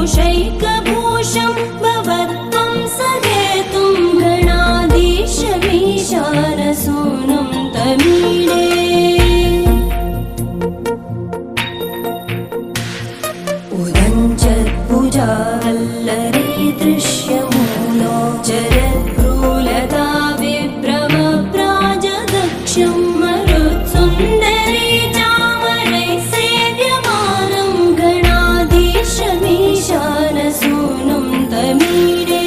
दोषैकभूषं भवत्वं सहेतुं गणाधीशमीशानसूनुं तमीडे उदञ्चत्भुजावल्लरी दृश्यमूलो जरद्भ्रूलता विभ्रमप्राजदक्षं मरुत्सुन्दरी चामरैः सेव्यमानं गणाधीशमीशानसूनुं तमीडे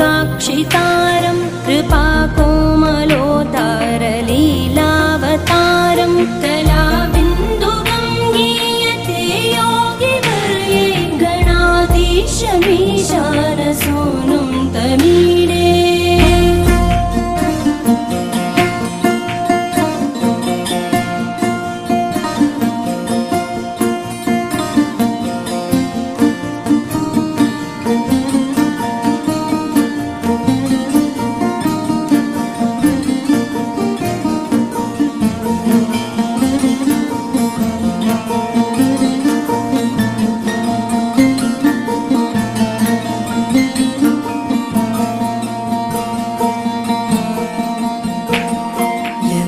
स्फुरन्निष्ठुरालोलपिङ्गाक्षितारं कृपाकोमलोदारलीलावतारं कलाबिन्दुकं गीयते योगिवर्ये गणाधीशमीशानसूनुं तमीडे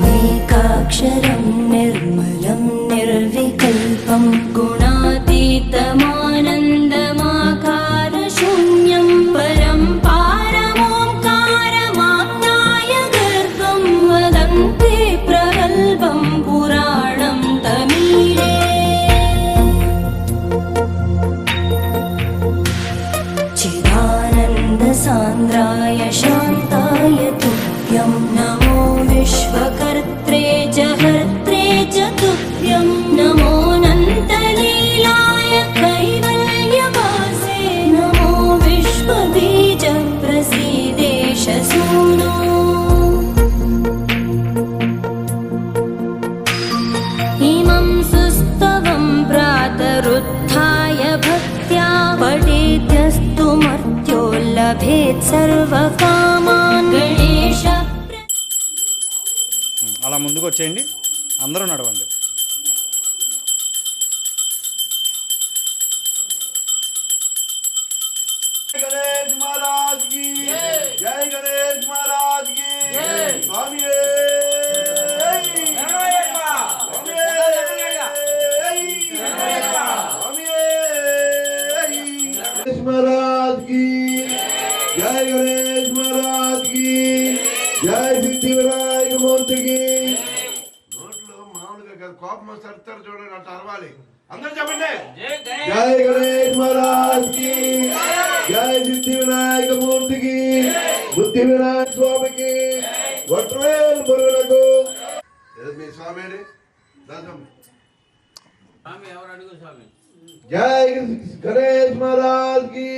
यमेकाक्षरं निर्मलं निर्विकल्पं गुणातीतमानन्दमाकारशून्यं परं पारमोङ्कारमाज्ञाय गर्भं वदन्ति प्रगल्भं पुराणं तमीडे चिदानन्दसान्द्राय शान्ताय तुभ्यं नमो विश्वकर्त्रे च हर्त्रे च तुभ्यं नमोऽनन्तलीलाय कैवल्यवासे नमो विश्वबीजप्रसीदेश सूनो इमं सुस्तवं प्रातरुत्थाय भक्त्या पठेद्यस्तु मर्त्यो लभेत् सर्वकामान् गणेश అలా ముందుకు వచ్చేయండి, అందరూ నడవండి. गणेश महाराज की जय, गणेश महाराज की स्वामी गणेश महाराज की जय, गणेश महाराज की जय, सिद्धि विनायक मूर्ति की నోట్లో మామూలుగా కోపం సర్తారు చూడండి అట్లా అరవాలి అందరూ చెప్పండి जय गणेश महाराज की जय, सिद्धि विनायक मूर्ति की बुद्धि विनायक स्वामी की वट्रेल मुरुगनకు మీ స్వామి స్వామి ఎవరు అడుగు స్వామి जय गणेश महाराज की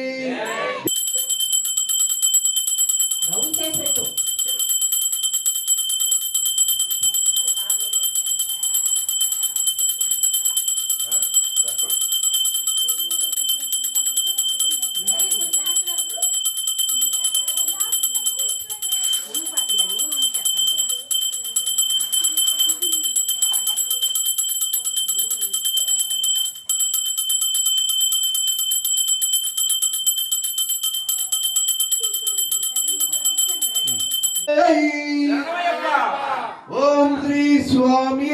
ओम श्री स्वामी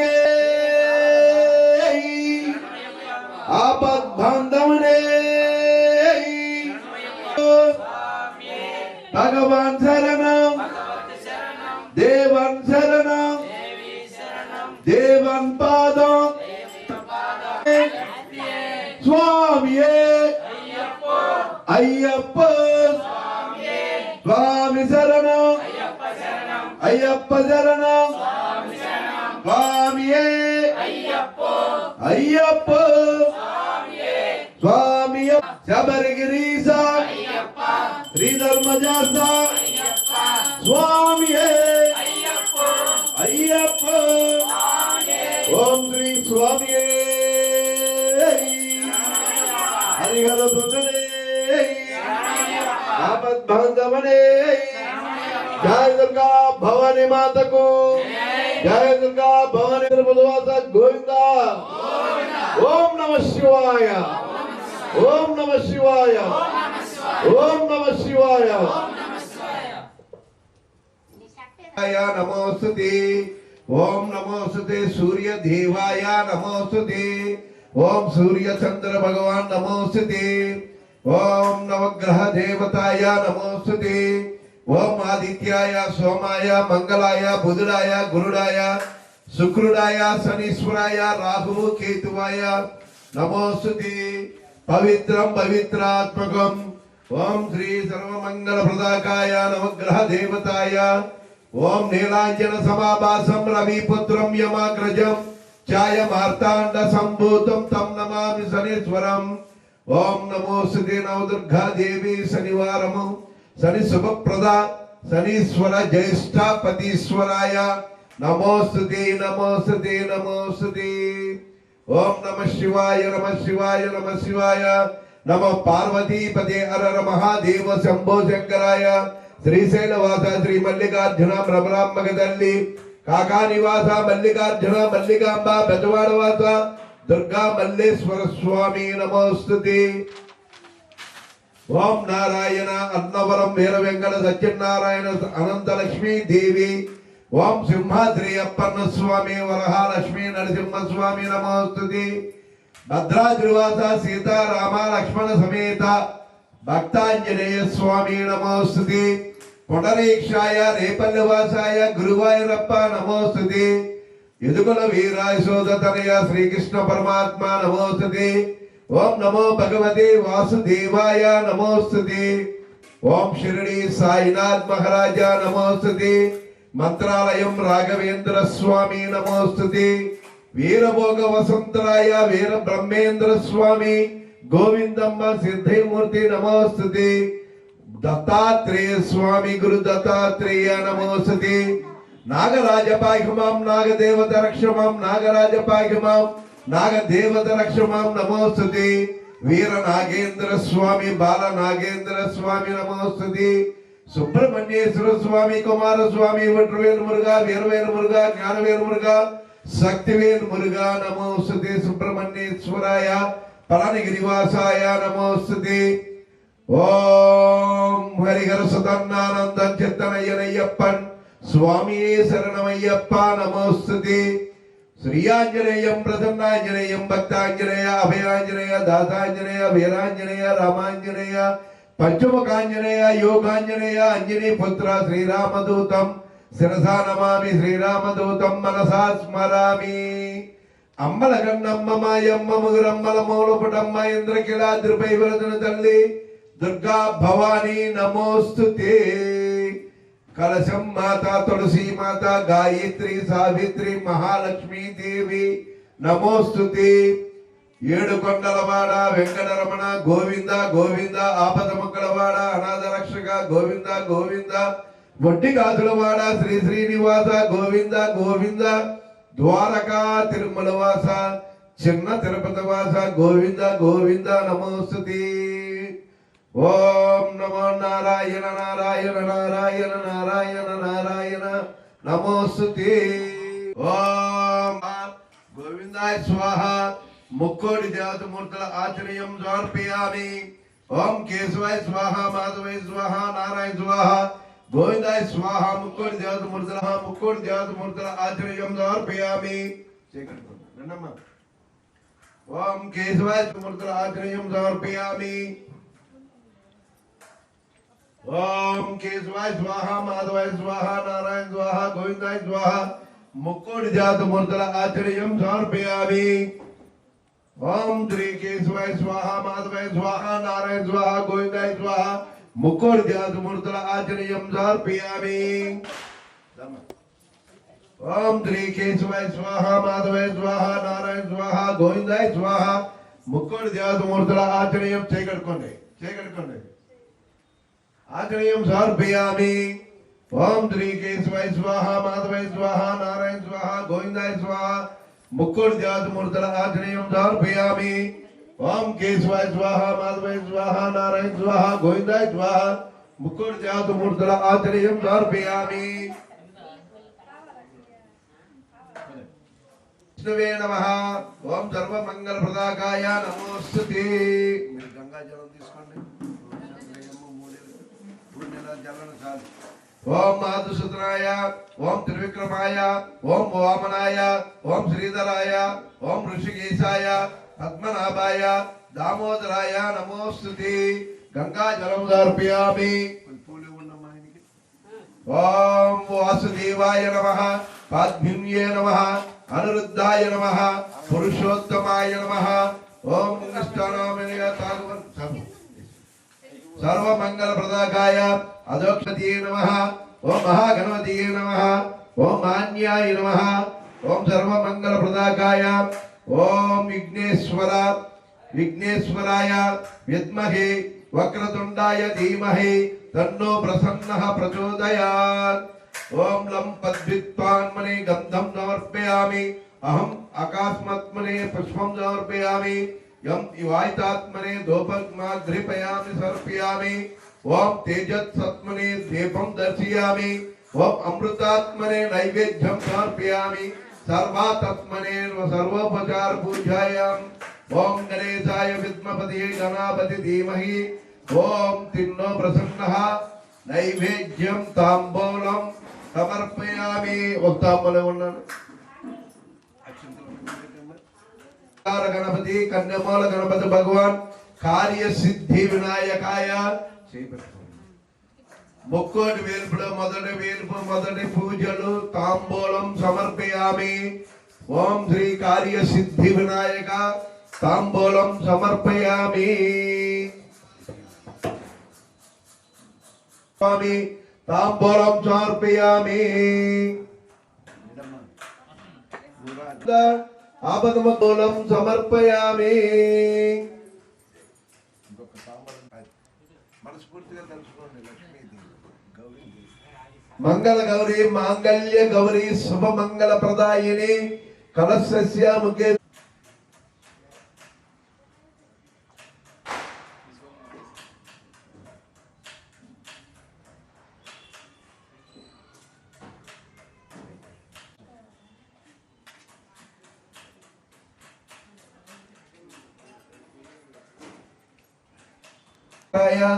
आपद बांधवने भगवान शरणम देवन शरणम देवन पादम स्वामी अय्यप्प स्वामी शरणम अय्यप्प शरणम स्वामी अय्यप्प स्वामी शबरगिरीश श्रीधर्मजास स्वामी अय्यप्प ओम श्री स्वामी हरिहर सुंदरे आपद बांधवने जय दुर्गा भवानी माता को జయ దుర్గా భవానీ తిరుపతివాస గోవింద. ఓం నమ శివాయ. ఓం నమ శివాయ. ఓం నమ శివాయ. నమోస్తుతే. ఓం నమోస్తుతే సూర్య దేవాయ నమోస్తుతే. ఓం సూర్య చంద్ర భగవాన్ నమోస్తుతే. ఓం నవగ్రహ దేవతాయ నమోస్తుతే. ఓం ఆదిత్యాయ సోమాయ మంగళాయ బుధుడాయ గురుడాయ శుక్రుడాయ శనీశ్వరాయ రాహువు కేతువాయ నమోస్తుతే. పవిత్రం పవిత్రాత్మకం. ఓం శ్రీ సర్వమంగళ ప్రదాకాయ నవగ్రహ దేవతాయ. ఓం నీలాంజన సమాభాసం రవిపుత్రం యమాగ్రజం ఛాయ మార్తాండ సంభూతం తం నమామి శనీశ్వరం. ఓం నమోస్తుతే నవదుర్గా దేవి శనివారము శని శుభప్రద శనీశ్వర జ్యేష్ఠ పతీశ్వరాయ నమోస్తుతే నమోస్తుతే నమోస్తుతే. ఓం నమ శివాయ నమ శివాయ నమ శివాయ. నమ పార్వతీపదే హర మహాదేవ శంభో శంకరాయ. శ్రీశైలవాస శ్రీ మల్లికార్జున భ్రమరాంబక తల్లి కాకా నివాస మల్లికార్జున మల్లికాంబ బెజవాడవాస దుర్గా మల్లేశ్వర స్వామి నమోస్తుతే. ఓం నారాయణ అన్నవరం వీర వెంకట సత్యనారాయణ అనంతలక్ష్మీ దేవి. ఓం సింహాద్రి అప్పన్న స్వామి వరహాలక్ష్మీ నరసింహస్వామి నమోస్తుతే. భద్రాద్రివాస సీతారామ లక్ష్మణ సమేత భక్తాంజనేయ స్వామి నమోస్తుతే. పొడరీక్షాయ రేపల్లెవాసాయ గురువాయూరప్ప నమోస్తుతే. యదుకుల వీరాయశోద తనయ శ్రీకృష్ణ పరమాత్మ నమోస్తుతే. ఓం నమో భగవతే వాసుదేవాయ నమోస్తుతే. ఓం షిరిడి సాయినాథ్ మహారాజ నమోస్తుతే. మంత్రాలయం రాఘవేంద్ర స్వామి నమోస్తుతే. వీరభోగ వసంతరాయ వీర బ్రహ్మేంద్ర స్వామి గోవిందమ్మ సిద్ధమూర్తి నమోస్తుతే. దత్తాత్రేయ స్వామి గురు దత్తాత్రేయ నమోస్తుతే. నాగరాజ పాహిమాం నాగదేవత రక్షమాం నాగరాజ పాహిమాం నాగదేవత రక్షమాం నమోస్తుతే. వీర నాగేంద్ర స్వామి బాల నాగేంద్ర స్వామి నమోస్తుతే. సుబ్రహ్మణ్యేశ్వర స్వామి కుమారస్వామి వట్రవేలు మురుగా వీరవేలు మురుగా జ్ఞానవేలు మురుగా శక్తివేలు మురుగా నమోస్తుతే. సుబ్రహ్మణ్యేశ్వరాయ పళనిగిరివాసాయ నమోస్తుతే. ఓం హరిహర సుతన్నానందం చిత్తనయ్యనయ్యప్పన్ స్వామియే శరణమయ్యప్ప నమోస్తుతే. శ్రీయాంజనేయం ప్రసన్నాంజనేయం భక్తాంజనేయ అభయాంజనేయ దాసాంజనేయ వీరాంజనేయ రామాంజనేయ పంచముఖాంజనేయ యోగాంజనేయ అంజనీ పుత్ర శ్రీరామదూతం శిరసా నమామి. శ్రీరామదూతం మనసా స్మరామి. అమ్మల కన్నమ్మ మాయమ్మ ముగురమ్మల మూలపుటమ్మ ఇంద్రకిలాద్రిపై విరదున తల్లి దుర్గా భవానీ నమోస్తుతే. కలశం మాత తులసి మాత గాయత్రి సావిత్రి మహాలక్ష్మీ దేవి నమోస్తుతే. ఏడు కొండలవాడ వెంకటరమణ గోవింద గోవింద ఆపద మొక్కలవాడ అనాథ రక్షక గోవింద గోవింద వడ్డి గాజులవాడ శ్రీ శ్రీనివాస గోవింద గోవింద ద్వారకా తిరుమల వాస చిన్న తిరుపతి వాస గోవింద గోవింద నమోస్తుతే. ఓం నమో నారాయణ నారాయణ నారాయణ నారాయణ నారాయణ నమోస్తుతే. ఓం గోవిందాయ స్వాహ. ముక్కోడి దేవతమూర్తుల ఆచర్యం సమర్పయామి. ఓం కేశవాయ స్వాహ మాధవాయ స్వాహ నారాయణ స్వాహ గోవిందాయ స్వాహ. ముక్కోడి దేవతమూర్తుల ఆచర్యం సమర్పయామి. ఓం కేశవాయ మూర్తుల ఆచర్యం సమర్పయామి. ఓం కేశవాయ స్వాహ మాధవాయ స్వాహ నారాయణ స్వాహ గోవిందాయ స్వాహ. ముక్కోడి దేవతమూర్తుల ఆచర్యం సమర్పయామి. ఓం శ్రీ కేశవాయ స్వాహ మాధవాయ స్వాహ నారాయణ స్వాహ గోవిందాయ స్వాహ. ముక్కోడి దేవతమూర్తుల ఆచర్యం సమర్పయామి. ఓం శ్రీ కేశవాయ స్వాహ మాధవాయ స్వాహ నారాయణ స్వాహ గోవిందాయ స్వాహ. ముక్కోడి దేవతమూర్తుల ఆచర్యం చేకడుకోండి ఆచర్యం సమర్పయామి. ఓం శ్రీ కేశవాయ స్వాహ మాధవాయ స్వాహ నారాయణ స్వాహ గోవిందాయ స్వాహ. ముక్కోడి దేవతమూర్తుల ఆచర్యం సమర్పయామి. ఓం కేశవాయ స్వాహ మాధవాయ స్వాహ నారాయణ స్వాహ గోవిందాయ స్వాహ. ముక్కోడి దేవతమూర్తుల ఆచర్యం సమర్పయామి. విష్ణువే నమః. ఓం సర్వమంగళప్రదాకాయ నమోస్తుతే. మీరు గంగా జలం తీసుకోండి. జలం చాలు. ఓం మాధుసూదనాయ, ఓం త్రివిక్రమాయ, ఓం వామనాయ, ఓం శ్రీధరాయ, ఓం ఋషికేశాయ, పద్మనాభాయ, దామోదరాయ నమోస్తుతే. గంగా జలం సమర్పయామి. ఓం వాసుదేవాయ నమః, పాద్భిన్యే నమః, అనిరుద్ధాయ నమః, పురుషోత్తమాయ నమః. ఓం నిష్ఠానామనిగా తాగువన్ సర్వమంగళప్రదాకాయ అధోక్షతియే నమః. ఓం మహాగణపతియే నమః. ఓం మాన్యాయ నమః. ఓం సర్వమంగళప్రదాకాయ ఓం విఘ్నేశ్వరాయ విద్మహే వక్రతుండాయ ధీమహి తన్నో ప్రసన్నః ప్రచోదయాత్. ఓం లం పద్విత్వాన్మనే గంధం సమర్పయామి. అహం ఆకాశమత్మనే పుష్పం సమర్పయామి. యం ఇవాయితాత్మనే ధూపమాగ్రిపయామి సమర్పయామి. ఓం తేజత్సత్మనే దీపం దర్శయామి. ఓం అమృతాత్మనే నైవేద్యం సమర్పయామి. సర్వాత్మనే సర్వోపచార పూజాయాం. ఓం గణేశాయ విద్మపతి గణాపతి ధీమహి. ఓం తిన్నో ప్రసన్నః. నైవేద్యం తాంబూలం సమర్పయామి. ఒక తాంబూలం ఉన్నాను. గణపతి కన్యమూల గణపతి భగవాన్ కార్యసిద్ధి వినాయకాయ. ముక్కోటి వేల్పులో మొదటి వేల్పు మొదటి పూజలు తాంబూలం సమర్పయామి. ఓం శ్రీ కార్యసిద్ధి వినాయక తాంబూలం సమర్పయామి. స్వామి తాంబూలం సమర్పయామి. ఆపదమూలం సమర్పయామి. మంగళ గౌరీ మాంగళ్య గౌరీ శుభ మంగళ ప్రదాయిని కలశస్య ముఖే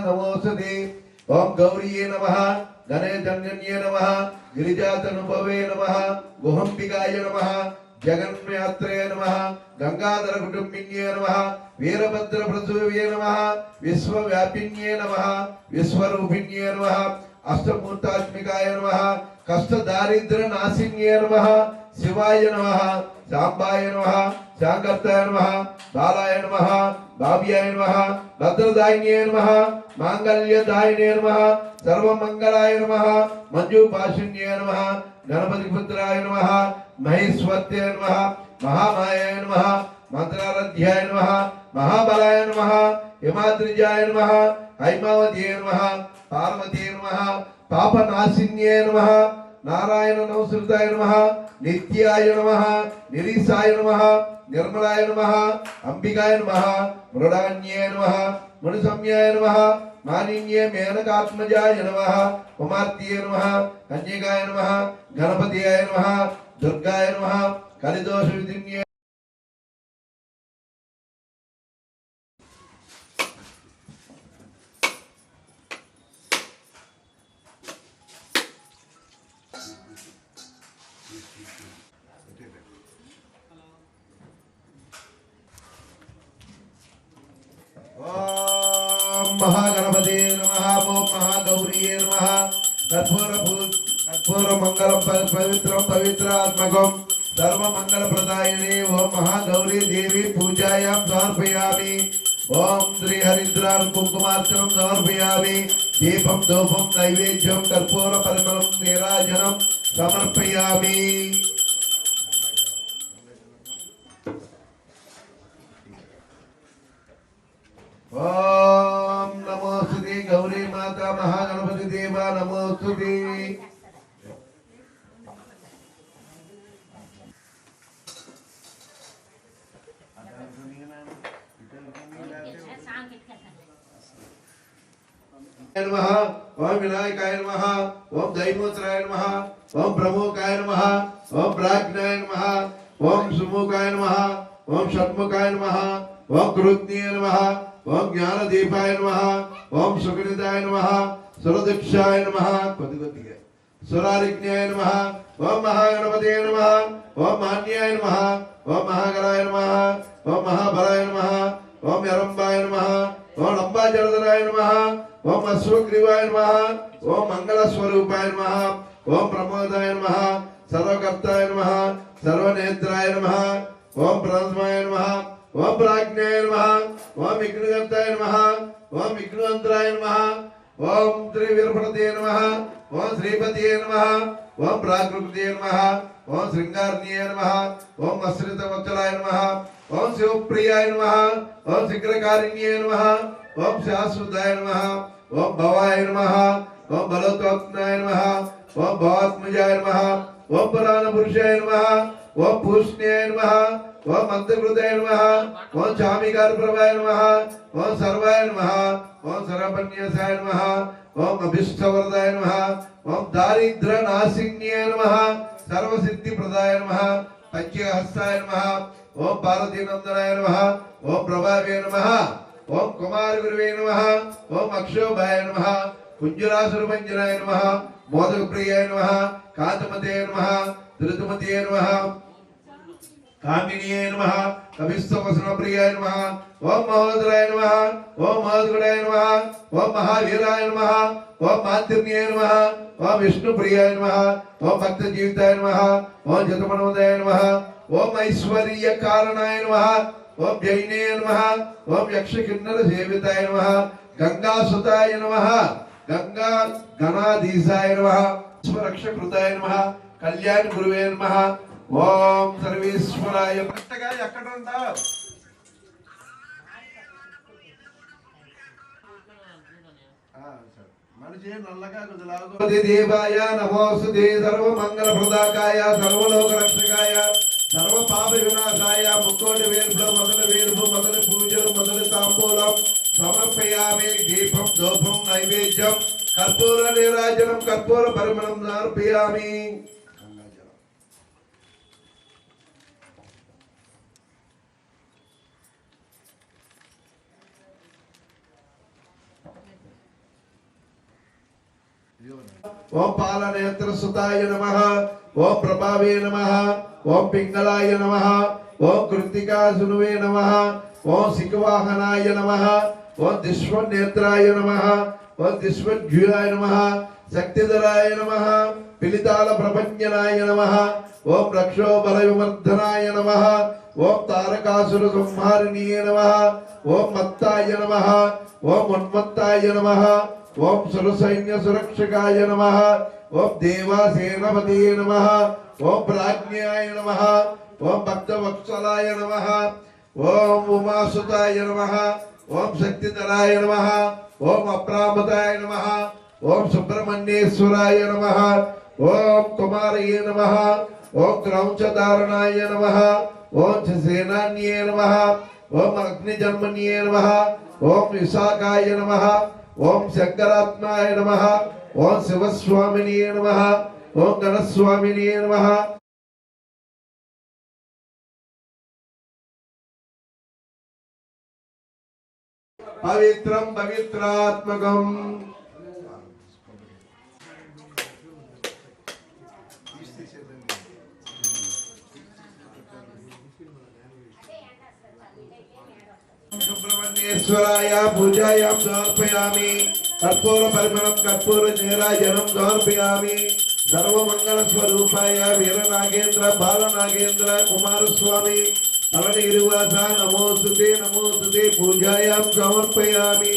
నమోస్తుతే. ఓం గౌరీయే నమః, గణేశన్యన్యే నమః, గిరిజాతనుభవే నమః, గుహంబికాయ నమః, జగన్యాత్రే నమః, గంగాధర కుటుంబిన్యే నమః, వీరభద్ర ప్రసూవే నమః, విశ్వవ్యాపిన్యే నమః, విశ్వరూపిణ్యే నమః, అష్టమూర్తాత్మికాయ నమః, కష్టదారిద్ర నాశిన్యే నమః, శివాయ నమః, శాంబాయ నమః, శాంకర్తాయ నమః, బాలాయ నమః, భావ్యాయ నమః, భద్రదాయిన్యే నమః, మాంగళ్యదాయినే నమః, సర్వమంగళాయ నమః, మంజుభాషిణ్యే నమః, గణపతి పుత్రాయ నమః, మహేశ్వర్తే నమః, మహామాయాయ నమః, మంత్రారాధ్యాయ నమః, మహాబలాయ నమః, హిమాద్రిజాయ నమః, హైమావత్యే నమః, పార్వతీ నమః, పాపనాశిన్యే నమః, నారాయణ నమస్కృతాయ నమః, నిత్యాయ నమః, నిరీసాయ నమః, నిర్మలాయ నమః, అంబికాయ నమః, మృడాన్యే నమః, మునిసమ్యాయ నమః, మానిన్యే మేనకాత్మజాయ నమః, కుమార్తెయే నమః, కన్యకాయ నమః, గణపతియాయ నమః, దుర్గాయ నమః, కలిదోష విధిన్యే महागणपते नमः. ओम महागौरीये नमः. कर्पूर मंगलम पवित्रम पवित्रात्मकम सर्वमंगलप्रदायिने ओम महागौरी देवी पूजायां समर्पयामि. ओम श्री हरिद्रार कुंकुमार्चनं समर्पयामि. दीपं धूपं नैवेद्यं कर्पूर परिमलं नीराजनं समर्पयामि. ओम नमोस्तुते गौरी माता महागणपति देवा नमोस्तुते. नमः. ओम विनायकाय नमः. ओम दैमोत्राय नमः. ओम ब्रह्मोकाय नमः. ओम प्राज्ञाय नमः. ఓం సుముఖాయ నమః ఓం షణ్ముఖాయ నమః ఓం కృత్యాయ నమః ఓం జ్ఞానదీపాయ నమః ఓం సుఖనిదాయ నమః సురదక్షాయ నమః కొద్దిగా సురారిజ్ఞాయ నమః ఓం మహాగణపతయ నమః ఓం మాన్యాయ నమః ఓం మహాగణాయ నమః ఓం మహాబలాయ నమః ఓం యరంబాయ నమః ఓం లంబాజలధరాయ నమః ఓం అశ్వగ్రీవాయ నమః ఓం మంగళస్వరూపాయ నమః ఓం ప్రమోదాయ నమః సర్వకర్తాయ నమః సర్వనేత్రాయ నమః ఓం ప్రథమాయ నమః ఓం ప్రాజ్ఞాయ నమః ఓం విఘ్నకర్తాయ నమః ఓం విఘ్నవంతరాయ నమః ఓం శ్రీ వీరభద్రతే నమః ఓం శ్రీపతియే నమః ఓం ప్రాకృతే నమః ఓం శృంగార్ణ్యే నమః ఓం అశ్రితవత్సలాయ నమః ఓం శివప్రియాయ నమః ఓం శీఘ్రకారిణ్యే నమః ఓం శాశ్వతాయ నమః ఓం భవాయ నమః ఓం బలోత్వత్నాయ నమః ఓం భవాత్మజాయ నమః ఓం పురాణ పురుషాయ నమః ఓం పూష్ణ్యాయ నమః ఓం మంత్రకృతాయ నమః ఓం చామికారప్రభాయ నమః ఓం సర్వాయ నమః ఓం సర్వపన్యాసాయ నమః ఓం అభిష్టవరదాయ నమః ఓం దారిద్ర నాశిన్యాయ నమః సర్వసిద్ధిప్రదాయ నమః పంచహస్తాయ నమః ఓం పార్వతీనందనాయ నమః ఓం ప్రభావే నమః ఓం కుమార గురువే నమః ఓం అక్షోభాయ నమః కుంజరాసురభంజనాయ నమః మోదకప్రియాయ నమః కాంతమతే నమః ధృతుమతే నమః కామినియే నమః కవిస్తవసనప్రియాయ నమః ఓం మహోదరాయ నమః ఓం మహోదగుడాయ నమః ఓం మహావీరాయ నమః ఓం మాతృన్యాయ నమః ఓం విష్ణుప్రియాయ నమః ఓం భక్త జీవితాయ నమః ఓం జతమనోదయాయ నమః ఓం ఐశ్వర్య కారణాయ నమః ఓం జైనే నమః ఓం యక్ష కిన్నర సేవితాయ నమః గంగాసుతాయ నమః గంగా గణాధీశాయ నమః స్వరక్షకృతాయ నమః కళ్యాణ గురువే నమః ఓం సర్వేశ్వరాయ. కరెక్ట్గా ఎక్కడ ఉంటావు? మనిషి నల్లగా కుదలాగు దేవాయ నమోస్తుతే సర్వమంగళప్రదాకాయ సర్వలోకరక్షకాయ సర్వ పాప వినాశాయ ముక్కోటి వేర్పు మొదటి పూజలు మొదటి తాంబూలం సమర్పయామి. దీపం ధూపం నైవేద్యం కర్పూర నీరాజనం కర్పూర పరిమళం సమర్పయామి. ఓం పాలనేత్ర సుతాయ నమః ఓం ప్రభావే నమః ఓం పింగళాయ నమః ఓం కృత్తికాసునువే నమః ఓం శిఖవాహనాయ నమః ఓం దిశ్వనేత్రాయ నమః ఓం దిశ్వజ్యుయాయ నమః శక్తిధరాయ నమః పిలితాల ప్రభంజనాయ నమః ఓం రక్షోబల వివర్ధనాయ నమః ఓం తారకాసుర సంహారిణీయ నమః ఓం మత్తాయ నమః ఓం ఉన్మత్తాయ నమః ఓం సురసైన్య సురక్షకాయ నమః ఓం దేవాసేనపతే నమః ఓం ప్రాజ్ఞాయ నమః ఓం భక్తవత్సలాయ నమః ఓం ఉమాసుతాయ నమః ఓం శక్తిధరాయ నమః ఓం అప్రామతాయ నమః ఓం సుబ్రహ్మణ్యేశ్వరాయ నమః ఓం కుమారయే నమః ఓం క్రౌంచధారణాయ నమః ఓం సేనాన్యే నమః ఓం అగ్నిజన్మన్యే నమః ఓం విశాఖాయ నమః ఓం శంకరాత్మాయ నమః ఓం శివస్వామినియే నమః ఓం గణస్వామినియే నమః. పవిత్రం పవిత్రాత్మకం సుబ్రహ్మణ్యేశ్వరాయ పూజాయాం సమర్పయామి. కర్పూర పరిమళం కర్పూర నీరాజనం సమర్పయామి. సర్వమంగళ స్వరూపాయ వీరనాగేంద్ర బాలనాగేంద్ర కుమారస్వామి అవనిగిరివాస నమోస్తుతే నమోస్తుతే పూజాయాం సమర్పయామి.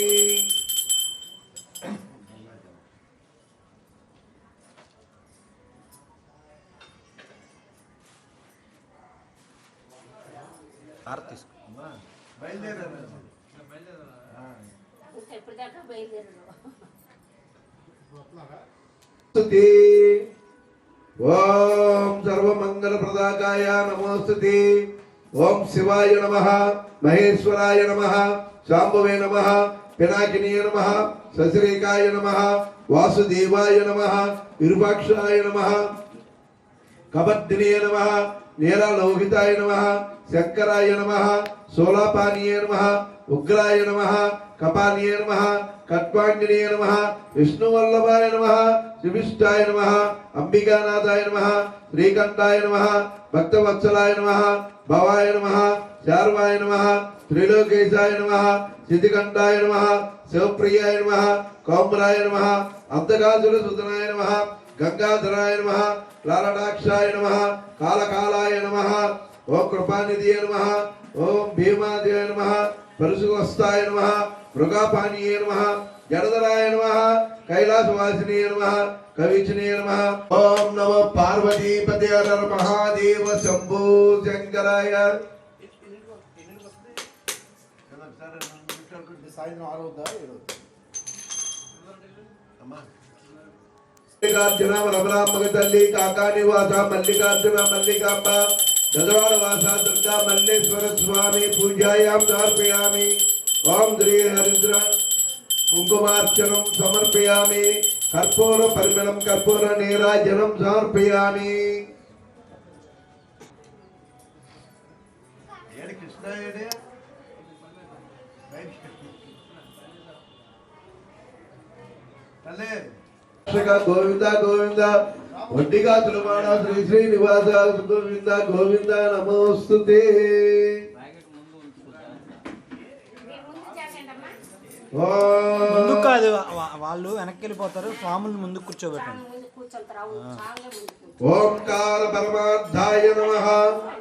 ఓం సర్వమంగళ ప్రదాకాయ నమోస్తుతే. ఓం శివాయ నమః మహేశ్వరాయ నమః శాంభవే నమః పినాకినీయ నమః సశ్రీకాయ నమః వాసుదేవాయ నమః విరూపాక్షాయ నమః కబద్ధినే నమః నీలలోహితాయ నమః శంకరాయ నమః శూలపానీయ నమః ఉగ్రాయ నమః కపానీయ నమః కట్వాంగినీయ నమః విష్ణువల్లభాయ నమః శ్రీవిష్టాయ నమః అంబికానాథాయ నమః శ్రీకంఠాయ నమః భక్తవత్సలాయ నమః భవాయ నమః శార్వాయ నమః త్రిలోకేశాయ నమః సిద్ధికంఠాయ నమః శివప్రియాయ నమః కౌమరాయ నమః అంతకాసుర సుతనాయ నమః గంగాధరాయ నమః లాలడాక్షాయ నమః కాలకాలాయ నమః ఓం కృపానిధియ నమః ఓం భీమాదియ నమః పరశువస్తాయ నమః మృగాపానీయ నమః జడధరాయ నమః కైలాసవాసినీయ నమః కవిచనీయ నమః ఓం నమః పార్వతీపతే హర మహాదేవ శంభో శంకరాయ మల్లికార్జున రమరామగ తల్లి కాకాని వాస మల్లికార్జున మల్లికాంబ గజవాడ వాస దుర్గా మల్లేశ్వర స్వామి పూజాయాం సమర్పయామి ఓం శ్రీ హరిద్ర కుంకుమార్చనం సమర్పయామి కర్పూర పరిమళం కర్పూర నీరాజనం సమర్పయామి గోవింద గోవింద ఒడ్డిగా తులమాడ శ్రీ శ్రీనివాస గోవింద గోవింద నమోస్తుతే ముందు కాదు వాళ్ళు వెనక్కి వెళ్ళిపోతారు స్వాములు ముందు కూర్చోబెట్టండి ఓంకార పరమార్థాయ నమః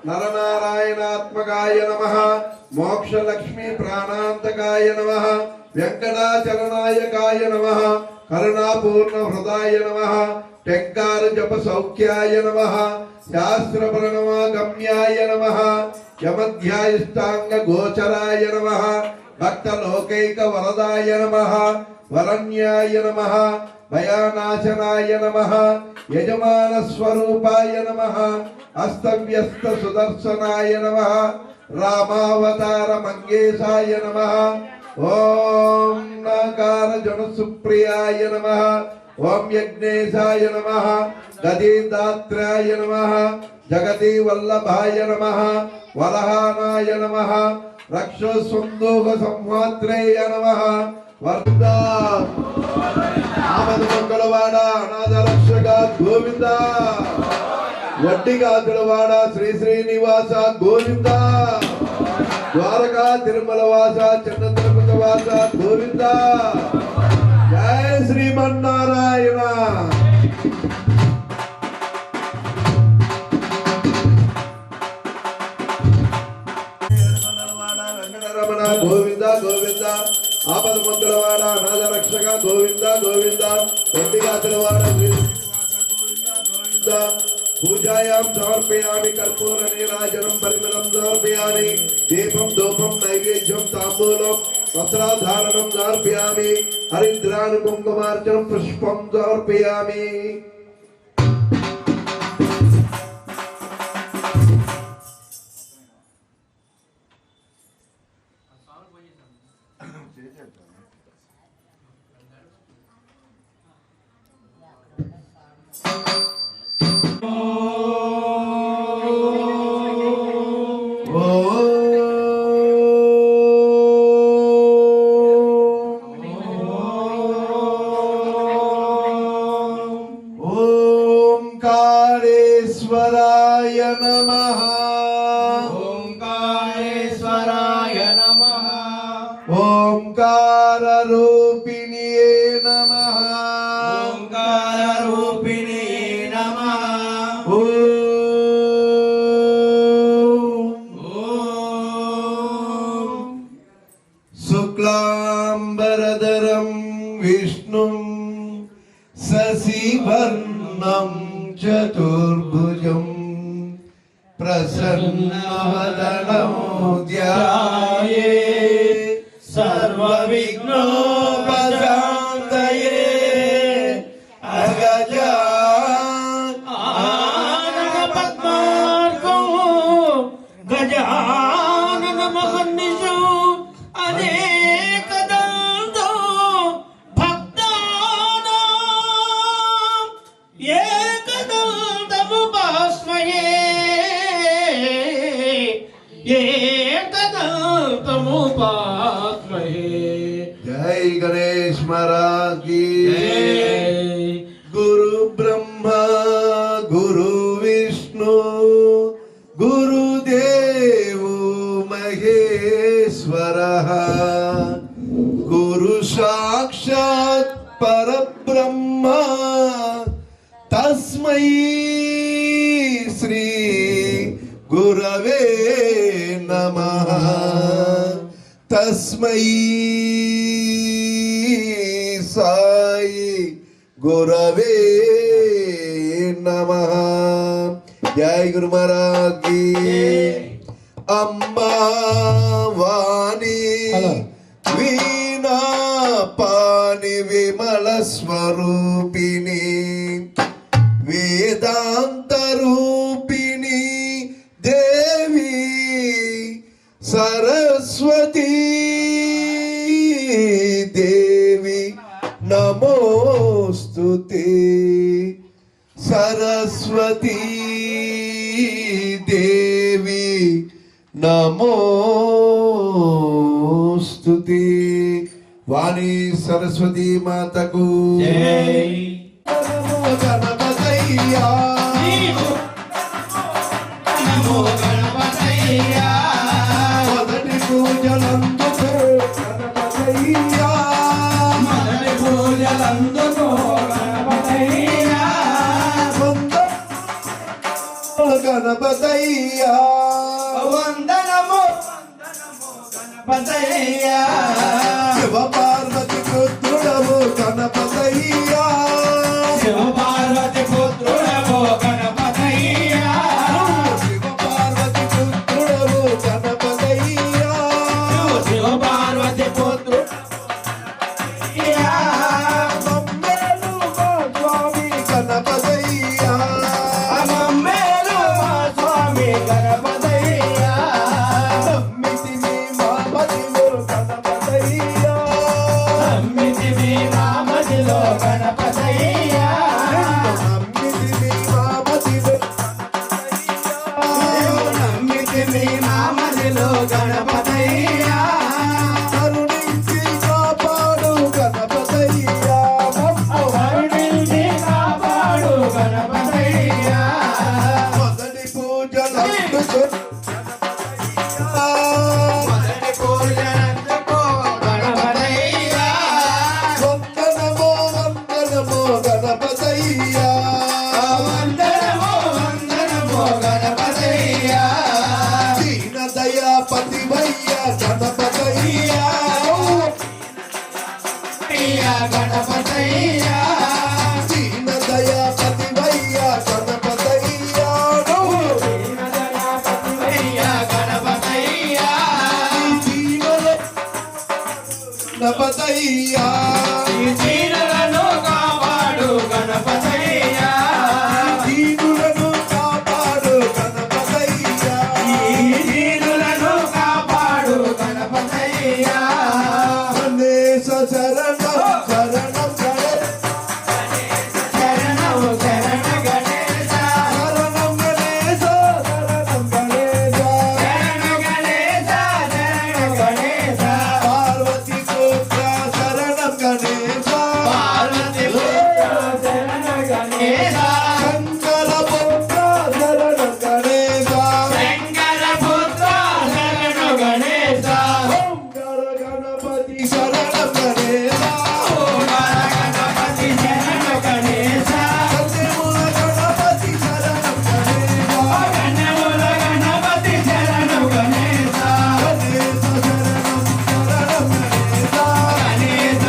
నరనారాయణాత్మకాయ నమః మోక్షలక్ష్మీ ప్రాణాంతకాయ నమః వెంకటాచలనాయకాయ నమః కరుణాపూర్ణ హృదాయ నమః టెంకార జప సౌఖ్యాయ నమః శాస్త్ర ప్రణవగమ్యాయ నమః యమధ్యాయిష్టాంగ గోచరాయ నమః భక్త లోకైక వరదాయ నమః వరణ్యాయ నమః భయానాశనాయ నమః యజమాన స్వరూపాయ నమః అస్తవ్యస్త సుదర్శనాయ నమః రామావతార మంగేశాయ నమః ఓం నాకార జన సుప్రియాయ నమః ఓం యజ్ఞేశాయ నమః గదీదాత్రాయ నమః జగతి వల్లభాయ నమః వరహానాయ నమః రక్షస్వందోహ సంహాత్రేయ నమః వర్ధ ఆపద మంగళవాడ అనాథ రక్షక గోవింద వడ్డిగాతులవాడ శ్రీ శ్రీనివాస గోవింద ద్వారకా తిరుమల వాస చిన్న తిరుపతి వాస గోవింద జయ శ్రీమన్నారాయణ వెంకటరమణ గోవింద గోవింద ఆపద మంగళవాడ అనాథ రక్షక గోవింద గోవింద వడ్డిగాతులవాడ శ్రీ గోవింద గోవింద పూజాయాం సమర్పయామి కర్పూర నీరాజనం పరిమళం సమర్పయామి దీపం ధూపం నైవేద్యం తాంబూలం వస్త్రాధారణం సమర్పయామి హరిద్రాను కుంకుమార్చనం పుష్పం సమర్పయామి ఓంకారేశ్వరాయ నమః ఓంకారేశ్వరాయ నమః ఓంకార రూపిణియే నమః ఓంకార రూపిణియే నమః శుక్లాంబరధరం విష్ణుం శశివర్ణం చతుర్భుజం ప్రసన్నవదనం ధ్యాయే సర్వవిఘ్నోపశాంతయే అగజా పద్మార్గం గజానన మహర్నిశం అనేకదంతో భక్తానాం ఏకదంతముపాస్మయే समुपास्महे। जय गणेश महाराज की जय। गुरु ब्रह्मा गुरु विष्णु गुरुदेव महेश्वरः गुरु साक्षात् परब्रह्म तस्मै श्री गुरवे नमः तस्मै साई गुरवे नमः। जय गुरु महाराज की। अम्बा वाणी वीणा पानी विमल स्वरूपिणी वेदांत रूपिणी देवी सरस्वती देवी नमोस्तुते सरस्वती देवी नमोस्तुते। वाणी सरस्वती माता को जय। गणपतय्या नमो गणपतय्या మొదటి పూజలందుకో గణపతయ్యా మొదటి పూజలందుకో గణపతయ్యా గణపతయ్యా వందనము గణపతయ్యా శివ పార్వతి పుత్రుడవు గణపతయ్యా శివ పార్వతి పుత్రుడవు గణపతయ్యా శివ పార్వతి పుత్రుడవు గణపతయ్యా శివ పార్వతి పుత్రుడవు మమ్మేలు మా స్వామి గణపతయ్యా మమ్మేలు మా స్వామి గణపతయ్యా నమ్మితివి మా మదిలో గణపతయ్యా నమ్మితివి మా మదిలో గణపతయ్యా నమ్మితివి మా మదిలో నమ్మితివి మా మదిలో గణపతయ్యా కరుణించి కాపాడు గణపతయ్యా కరుణించి కాపాడు గణపతయ్యా మొదటి పూజలందుకో మొదటి పూజలందుకో గణపతయ్యా వందనమో వందనమో గణపతయ్యా వందనమో వందనమో గణపతయ్యా దీన దయాపతివయ్య గణపతయ్యా గణపతయ్యా దీన దయాపతివయ్య గణపతయ్యా గణపతయ్యా దీనుల గణపతయ్యా ఈ దీనులను కాపాడు గణపతయ్యా దీనులను కాపాడు గణపతయ్యా ఈ దీనులను కాపాడు గణపతయ్యా గణేశ శరణం శరణం గణేశ శరణం శరణ గణేశ శరణం గణేశ శరణం గణేశ శరణ గణేశ శరణ గణేశ పార్వతి పుత్ర శరణం గణేశ పార్వతి పుత్ర శరణ గణేశ శంకర పుత్ర శరణం గణేశ శంకర పుత్ర శరణ గణేశ ఓంకార గణపతి శరణం గణేశ ఓంకార గణపతి శరణ గణేశ సత్యముల గణపతి శరణం గణేశ కన్నముల గణపతి శరణ గణేశ గణేశ శరణం శరణం గణేశ గణేశ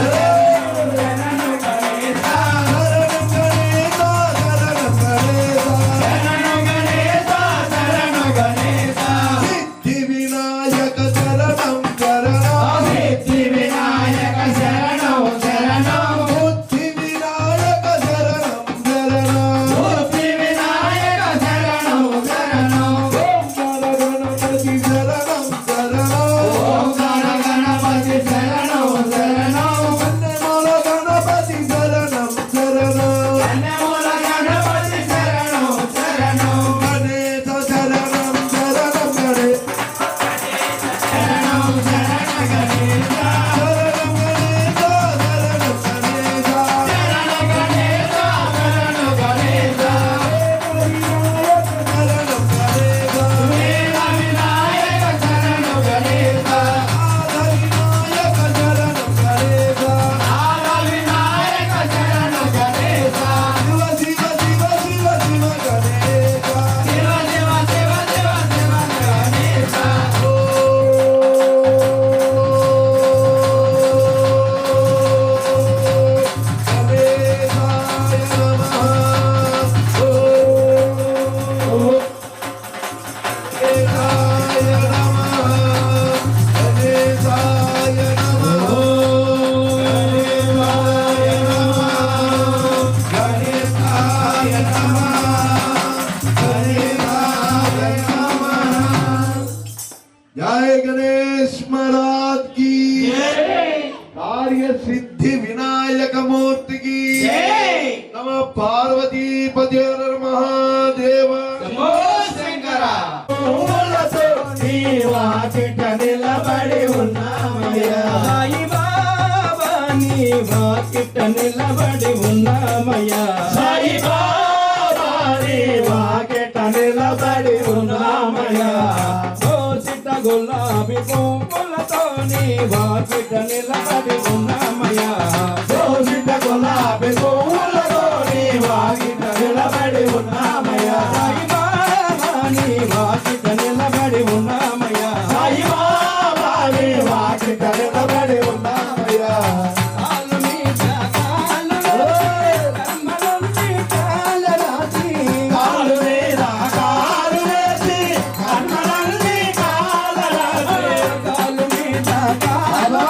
శరణ గణేశ శరణం గణేశ శరణం గణేశ శరణ గణేశ శరణ గణేశ సిద్ధి వినాయక శరణం जय गणेश महाराज की कार्य सिद्धि विनायक मूर्ति की नम पार्वती पति महादेव శంభో శంకర వాకిట నిలబడి ఉన్నామయ్యా సాయి బాబా నీ వాకిట నిలబడి ఉన్నామయ్యా సాయి బాబా నీ వాకిట నిలబడి ఉన్నామయ్యా దోసిట గులాబీ పువ్వులతో నీ వాకిట నిలబడి ఉన్నామయ్యా దోసిట గులాబీ పువ్వులతో నీ వాకిట నిలబడి ఉన్నామయ్యా సాయి బాబా నీ వాకిట నిలబడి ఉన్నామయ్యా సాయి బాబా నీ వాకిట నిలబడి ఉన్నామయ్యా కాలు మీద కాలు కర్మలన్నీ కాలు రాసి కాలు మీద కాలు వేసి కర్మలన్నీ కాలు రాసి కాలు మీద కాలు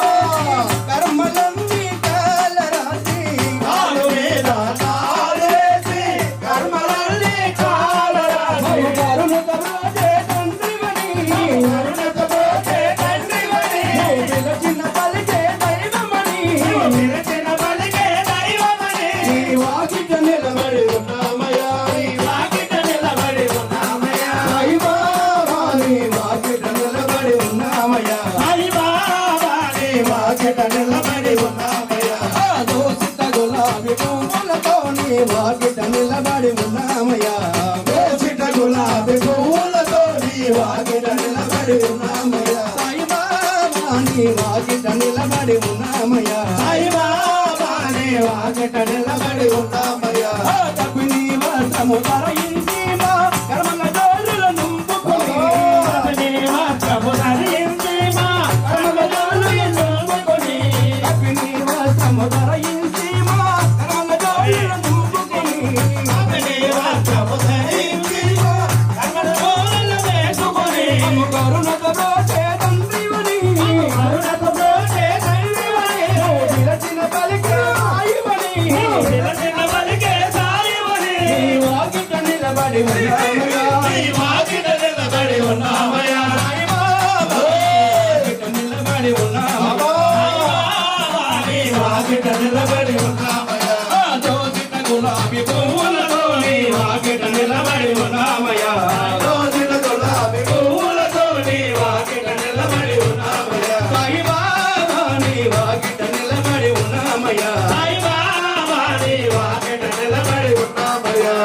కర్మలన్నీ కాలు రాసి కాలు మీద కాలు వేసి కర్మలన్నీ కాలు రాసి కరుణతో రోజే తండ్రివని కరుణతో రోజే తండ్రివని పిలిచిన పలికే దైవమని పిలిచిన పలికే దైవమని నీ వాకిట నిలబడి ఉన్నామయ్యా నీ వాకిట నిలబడి ఉన్నామయ్యా సాయి బాబా నీ వాకిట నిలబడి ఉన్నామయ్యా సాయి బాబా నీ వాకిట నిలబడి ఉన్నామయ్యా దోసిత గులాబీ పువ్వులతో నీ వాకిట నిలబడి ఉన్నామయ్యా దోసిత గులాబీ పువ్వులతో నీ వాకిట నిలబడి ఉన్నామయ్యా సాయి బాబా నీ వాకిట నిలబడి ఉన్నామయ్యా సాయి బాబా నీ వాకిట నిలబడి ఉన్నామయ్యా తప్పిని వర్షము ధరించి మా కర్మల జోరుల నుంపుకొని తప్పిని వర్షము ధరించి మా కర్మల జోరుల నుంపుకొని తప్పిని వర్షము ధరించి మా కర్మల జోరుల నుంపుకొని తప్పిని వర్షము ధరించి మా కర్మల జోరుల వేసుకొని కరుణతో బ్రోచే తండ్రివని కరుణతో బ్రోచే తండ్రివని పిలిచిన పలికే సాయివని పిలిచిన పలికే సాయివని నీ వాకిట నిలబడి ఉన్నామయ్యా నీ వాకిట నిలబడి ఉన్నామయ్యా సాయి బాబా వాకిట నిలబడి ఉన్నామయ్యా నీ వాకిట నిలబడి ఉన్నామయ్యా దోసిట గులాబీ పువ్వులతో నీ వాకిట నిలబడి ఉన్నామయ్యా దోసిట గులాబీ పువ్వులతో నీ వాకిట నిలబడి ఉన్నామయ్యా సాయి బాబా నీ వాకిట నిలబడి ఉన్నామయ్యా సాయి బాబా నీ వాకిట నిలబడి ఉన్నామయ్యా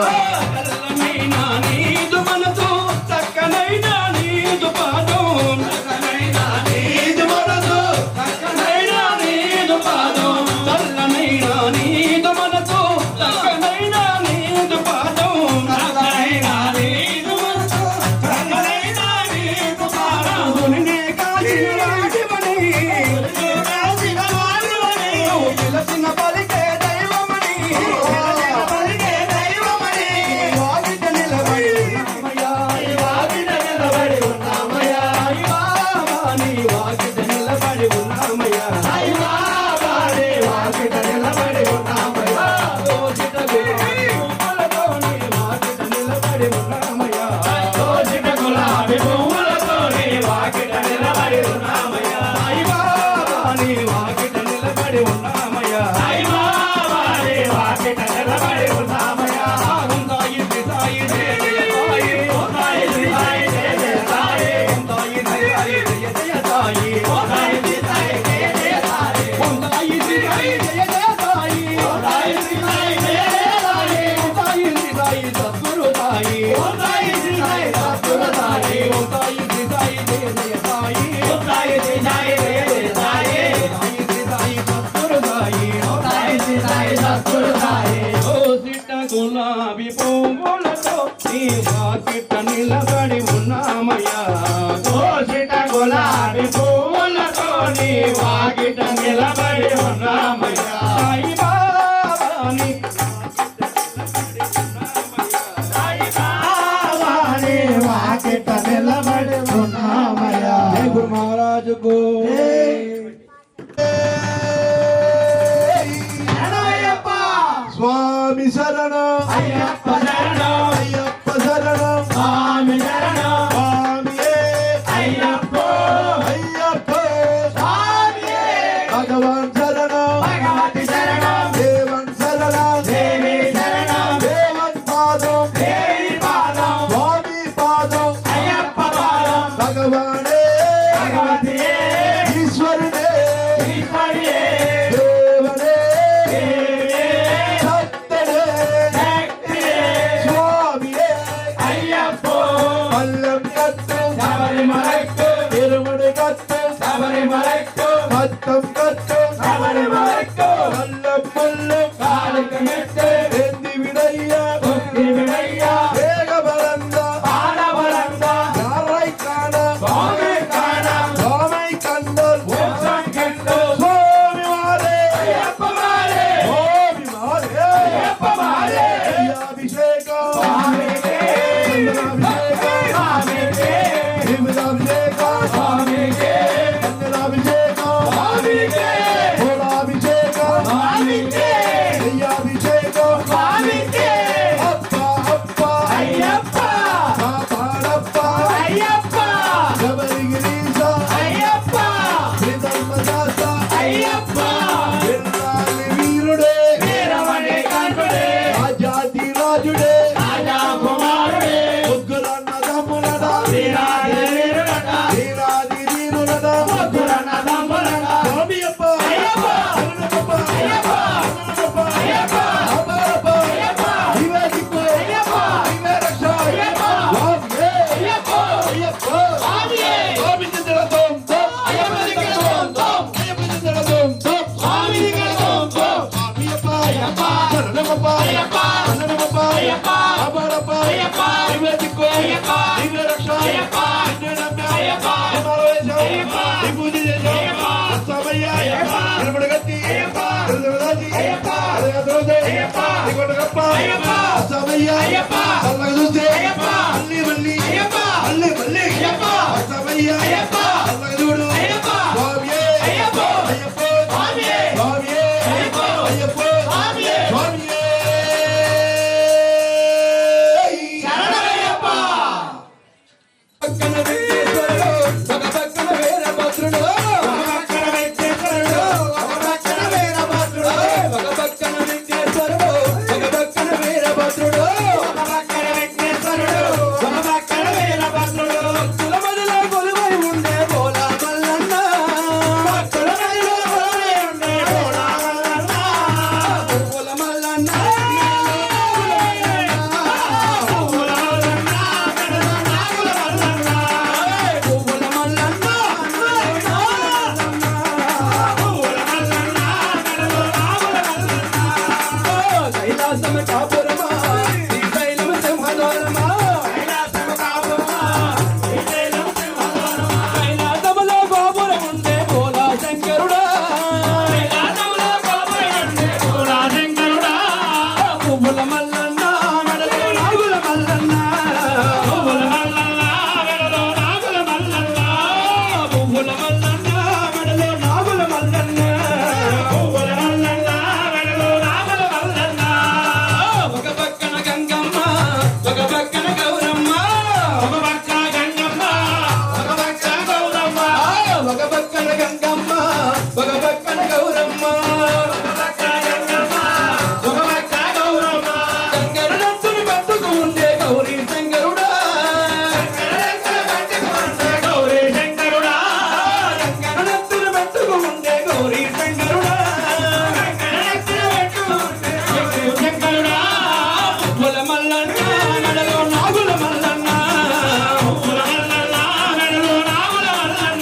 చల్లనైన నీదు మనసు చక్కనైన నీదు పాదం చక్కనైన నీదు మనసు చక్కనైన నీదు పాదం చల్లనైన నీదు మనసు చక్కనైన నీదు పాదం చక్కనైన నీదు మనసు చక్కనైన నీదు పాదం గునినే కాచిన వాడివని గునినే కాచిన వాడివని పిలిచిన పలికే దైవమని పిలిచిన పలికే దైవమని వాకిట నిలబడి ఉన్నామయ్యా వాకిట నిలబడి ఉన్నామయ్యా సాయి బాబా నీ వాకిట నిలబడి ఉన్నామయ్యా సాయి బాబా నీ వాకిట నిలబడి ఉన్నామయ్యా దోసిట గులాబీ పువ్వులతో నీ వాకిట నిలబడి ఉన్నామయ్యా దోసిట గులాబీ పువ్వులతో నీ వాకిట నిలబడి ఉన్నామయ్యా సాయి సాయి శ్రీ సాయి సాయి సాయి సద్గురు సాయి సాయి సాయి సద్గురు సాయి ఓ సిట్ట గులాబీ పువ్వులతో నీ వాకిట నిలబడి ఉన్నామయ్యా ఓ సిట్ట గులాబీ పువ్వులతో నీ వాకిట నిలబడి ఉన్నామయ్యా సాయి బాబాని సాయి బాబాని వాకిట నిలబడి ఉన్నామయ్యా జై గురు మహారాజుకు స్వామి శరణం అయ్యప్ప శరణం అయ్యప్ప శరణం స్వామి శరణం స్వామియే అయ్యప్ప అయ్యప్ప స్వామియే భగవాన్ శరణం భగవతి శరణం దేవన్ శరణం దేవి శరణం దేవన్ పాదం దేవి పాదం స్వామి పాదం అయ్యప్ప పాదం భగవానే భగవతియే ఈశ్వరుడే ఈశ్వరియే దేవనే దేవియే భక్తనే శక్తియే స్వామియే అయ్యప్ప పల్లం కట్టు శబరిమలైకు తిరుముడి కట్టు శబరిమలైకు పట్టం కట్టు శబరిమలైకు పల్లం ముల్లం కాలిక మెట్టు ఎంది విడయ్య భక్తి విడయ్యా వేగబలంద పాడబలంద యారై కాణ స్వామి కాణ స్వామై కండల్ మోక్షం కెట్టు స్వామి వారే అయ్యప్ప మారే స్వామి వారే అయ్యప్ప మారే అభిషేకం స్వామికే చంద్రాభిషేకం స్వామికే విమలాభిషేకం స్వామికే చంద్రాభిషేకం స్వామికే పూలాభిషేకం స్వామికే దయ్యాభిషేకం స్వామికే అప్ప అప్ప అయ్యప్ప కాపాడప్ప అయ్యప్ప శబరిగిరీశ అయ్యప్ప శ్రీధర్మశాస్త్ర అయ్యప్ప వెళ్ళాలి వీరుడే వీరమణి కంఠుడే రాజాది రాజుడే రాజా కుమారుడే ముగ్గురన్న తమ్ములట వీరాది వీరుడట వీరాది వీరులట ముగ్గురన్న తమ్ముడట స్వామి అప్ప అయ్యప్ప శరణమప్ప అయ్యప్ప శరణమప్ప అయ్యప్ప అప్పరప్ప అయ్యప్ప నీవే దిక్కు అయ్యప్ప నీవే రక్ష అయ్యప్ప స్వామియే అయ్యప్ప అయ్యప్ప స్వామియే స్వామి చింతలతోం అయ్యప్ప దిగ్గజం తోం అయ్యప్ప చింతలతోం స్వామి దిగ్గజం తోం స్వామి అప్ప అయ్యప్ప శరణమప్ప అయ్యప్ప శరణమప్ప అయ్యప్ప అప్పరప్ప అయ్యప్ప నీవే దిక్కు అయ్యప్ప నీవే రక్ష అయ్యప్ప నిన్నే నమ్మే అయ్యప్ప హిమాలయ అయ్యప్ప నీ పూజ చేసాం అయ్యప్ప స్వామయ్య అయ్యప్ప నిలబడగత్తి అయ్యప్ప నిలబడగత్తి అయ్యప్ప అడగద్రోజే అయ్యప్ప నిలబడగప్ప అయ్యప్ప స్వామయ్య అయ్యప్ప చల్లగా చూస్తే అయ్యప్ప మళ్ళీ మళ్ళీ అయ్యప్ప మళ్ళీ మళ్ళీ అయ్యప్ప స్వామయ్య అయ్యప్ప చల్లగా చూడు అయ్యప్ప స్వామియే అయ్యప్ప అయ్యప్ప స్వామియే స్వామియే అయ్యప్ప అయ్యప్ప స్వామియే స్వామియే శరణమయ్యప్ప పక్కన వెంకటేశ్వరుడు ఒక పక్కన వీరభద్రుడు ఒక పక్కన వెంకటేశ్వరుడు ఒక పక్కన వీరభద్రుడు ఒక పక్కన వెంకటేశ్వరుడు ఒక పక్కన వీరభద్రుడు ఒక పక్కన వెంకటేశ్వరుడు ఒక పక్కన వీరభద్రుడు భక్తుల మదిలో కొలువై ఉండే బోలా మల్లన్న భక్తుల మదిలో కొలువై ఉండే బోలా మల్లన్న పువ్వుల మల్లన్న పువ్వుల మల్లన్న మెడలో నాగుల మల్లన్న పువ్వుల మల్లన్న పువ్వుల మల్లన్న మెడలో నాగుల మల్లన్న కైలాసమ కాపురమా శ్రీశైలం సింహదోరమా కైలాసమ కాపురమా శ్రీశైలం సింహదోరమా కైలాసములో గోపురం ఉండే బోలా శంకరుడా కైలాసములో గోపురం ఉండే బోలా శంకరుడా పువ్వుల మల్లన్న మెడలో నాగుల మల్లన్న పువ్వుల మల్లన్న మెడలో నాగుల మల్లన్న పువ్వుల మల్లన్న మెడలో నాగుల మల్లన్న పువ్వుల మల్లన్న మెడలో నాగుల మల్లన్న ఒక పక్కన గంగమ్మ ఒక పక్కన గౌరమ్మ ఒక పక్క గంగమ్మ ఒక పక్క గౌరమ్మ ఒక పక్కన గంగమ్మ ఒక పక్కన గౌరమ్మ ఒక పక్క గంగమ్మ ఒక పక్క గౌరమ్మ శంకరుడంతుని పట్టుకు ఉండే గౌరీ శంకరుడా గౌరీ శంకరుడా శంకరుడంతుని పట్టుకు ఉండే గౌరీ శంకరుడా శంకరుడా పువ్వుల మల్లన్న మెడలో నాగుల మల్లన్న పువ్వుల మల్లన్న మెడలో నాగుల మల్లన్న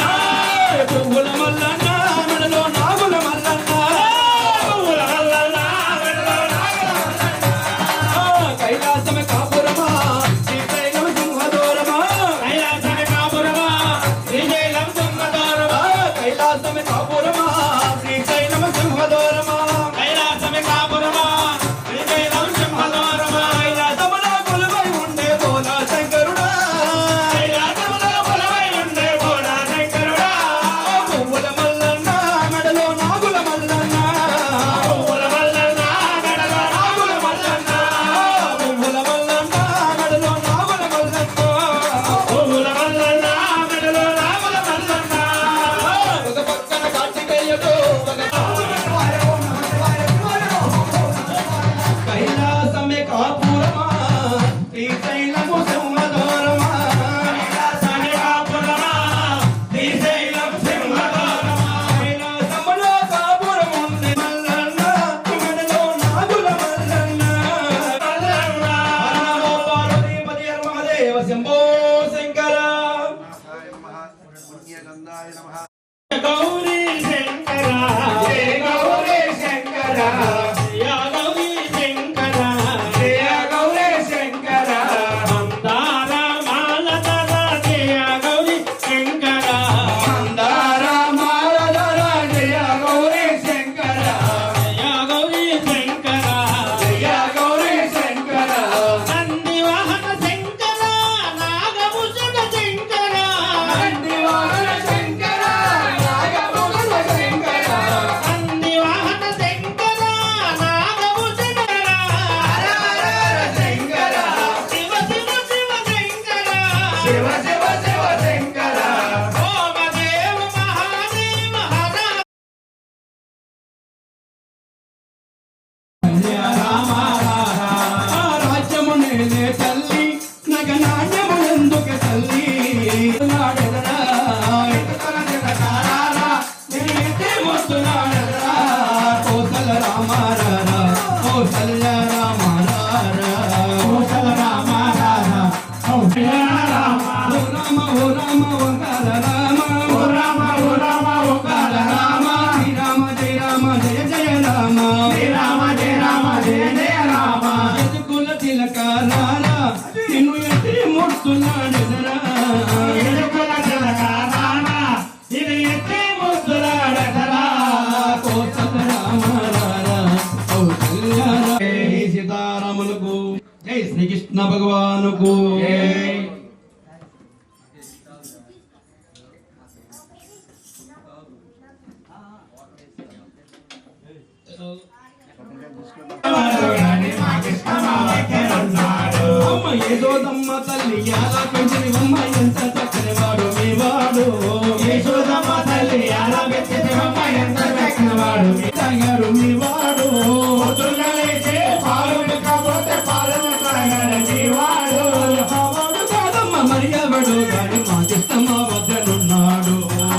గౌరీ శంకర జయ గౌరీ శంకర జయ గౌరీ శంకర జయ గౌరీ శంకర మందార మాలధర జయ గౌరీ శంకర మందార మాలధర జయ గౌరీ శంకర జయ గౌరీ శంకర జయ గౌరీ శంకర నంది వాహన శంకర నాగభూషణ శంకర నంది వాహన శంకర నాగభూషణ శంకర నంది వాహన శంకర నాగభూషణ హర హర శంకర శివ శివ శివ శంకర శివ శివ శివ శంకర ఓమదేవ మహాదేవ హర రాజ్యము నేనే తల్లి నగనాట్యము ఎందుకు తల్లి నాడెదరా కోసల రామారా కోసల రామారా కోసల రామారా ఓ రామ ఓ రామ ఓంకార రామ ఓ రామ ఓ రామ ఓంకార రామ శ్రీ రామ జయ రామ జయ జయ రామ శ్రీ రామ జయ రామ జయ జయ రామ ఎదుకుల తిలక రారా నిన్ను ఎత్తి ముడుతున్నాడెదరా ఎదుకుల తిలక రారా నిన్ను ఎత్తి ముడుతున్నాడెదరా కోసల రామ రారా కౌసల్య జై సీతారాములకు జై శ్రీకృష్ణ భగవానుకు అమ్మ యశోదమ్మ తల్లి ఎలా పెంచినవమ్మ ఎంత చక్కని వాడు మీ వాడు యశోదమ్మ తల్లి ఎలా పెంచినవమ్మ ఎంత చక్కని వాడు తాగాడు మీ వాడు పొద్దున్నలేచే పాలు కాకపోతే పాలను తాగాడు మీ వాడు మావాడు కాదమ్మ మరియవడు గాని మాకిష్టమ్మ వద్దనున్నాడు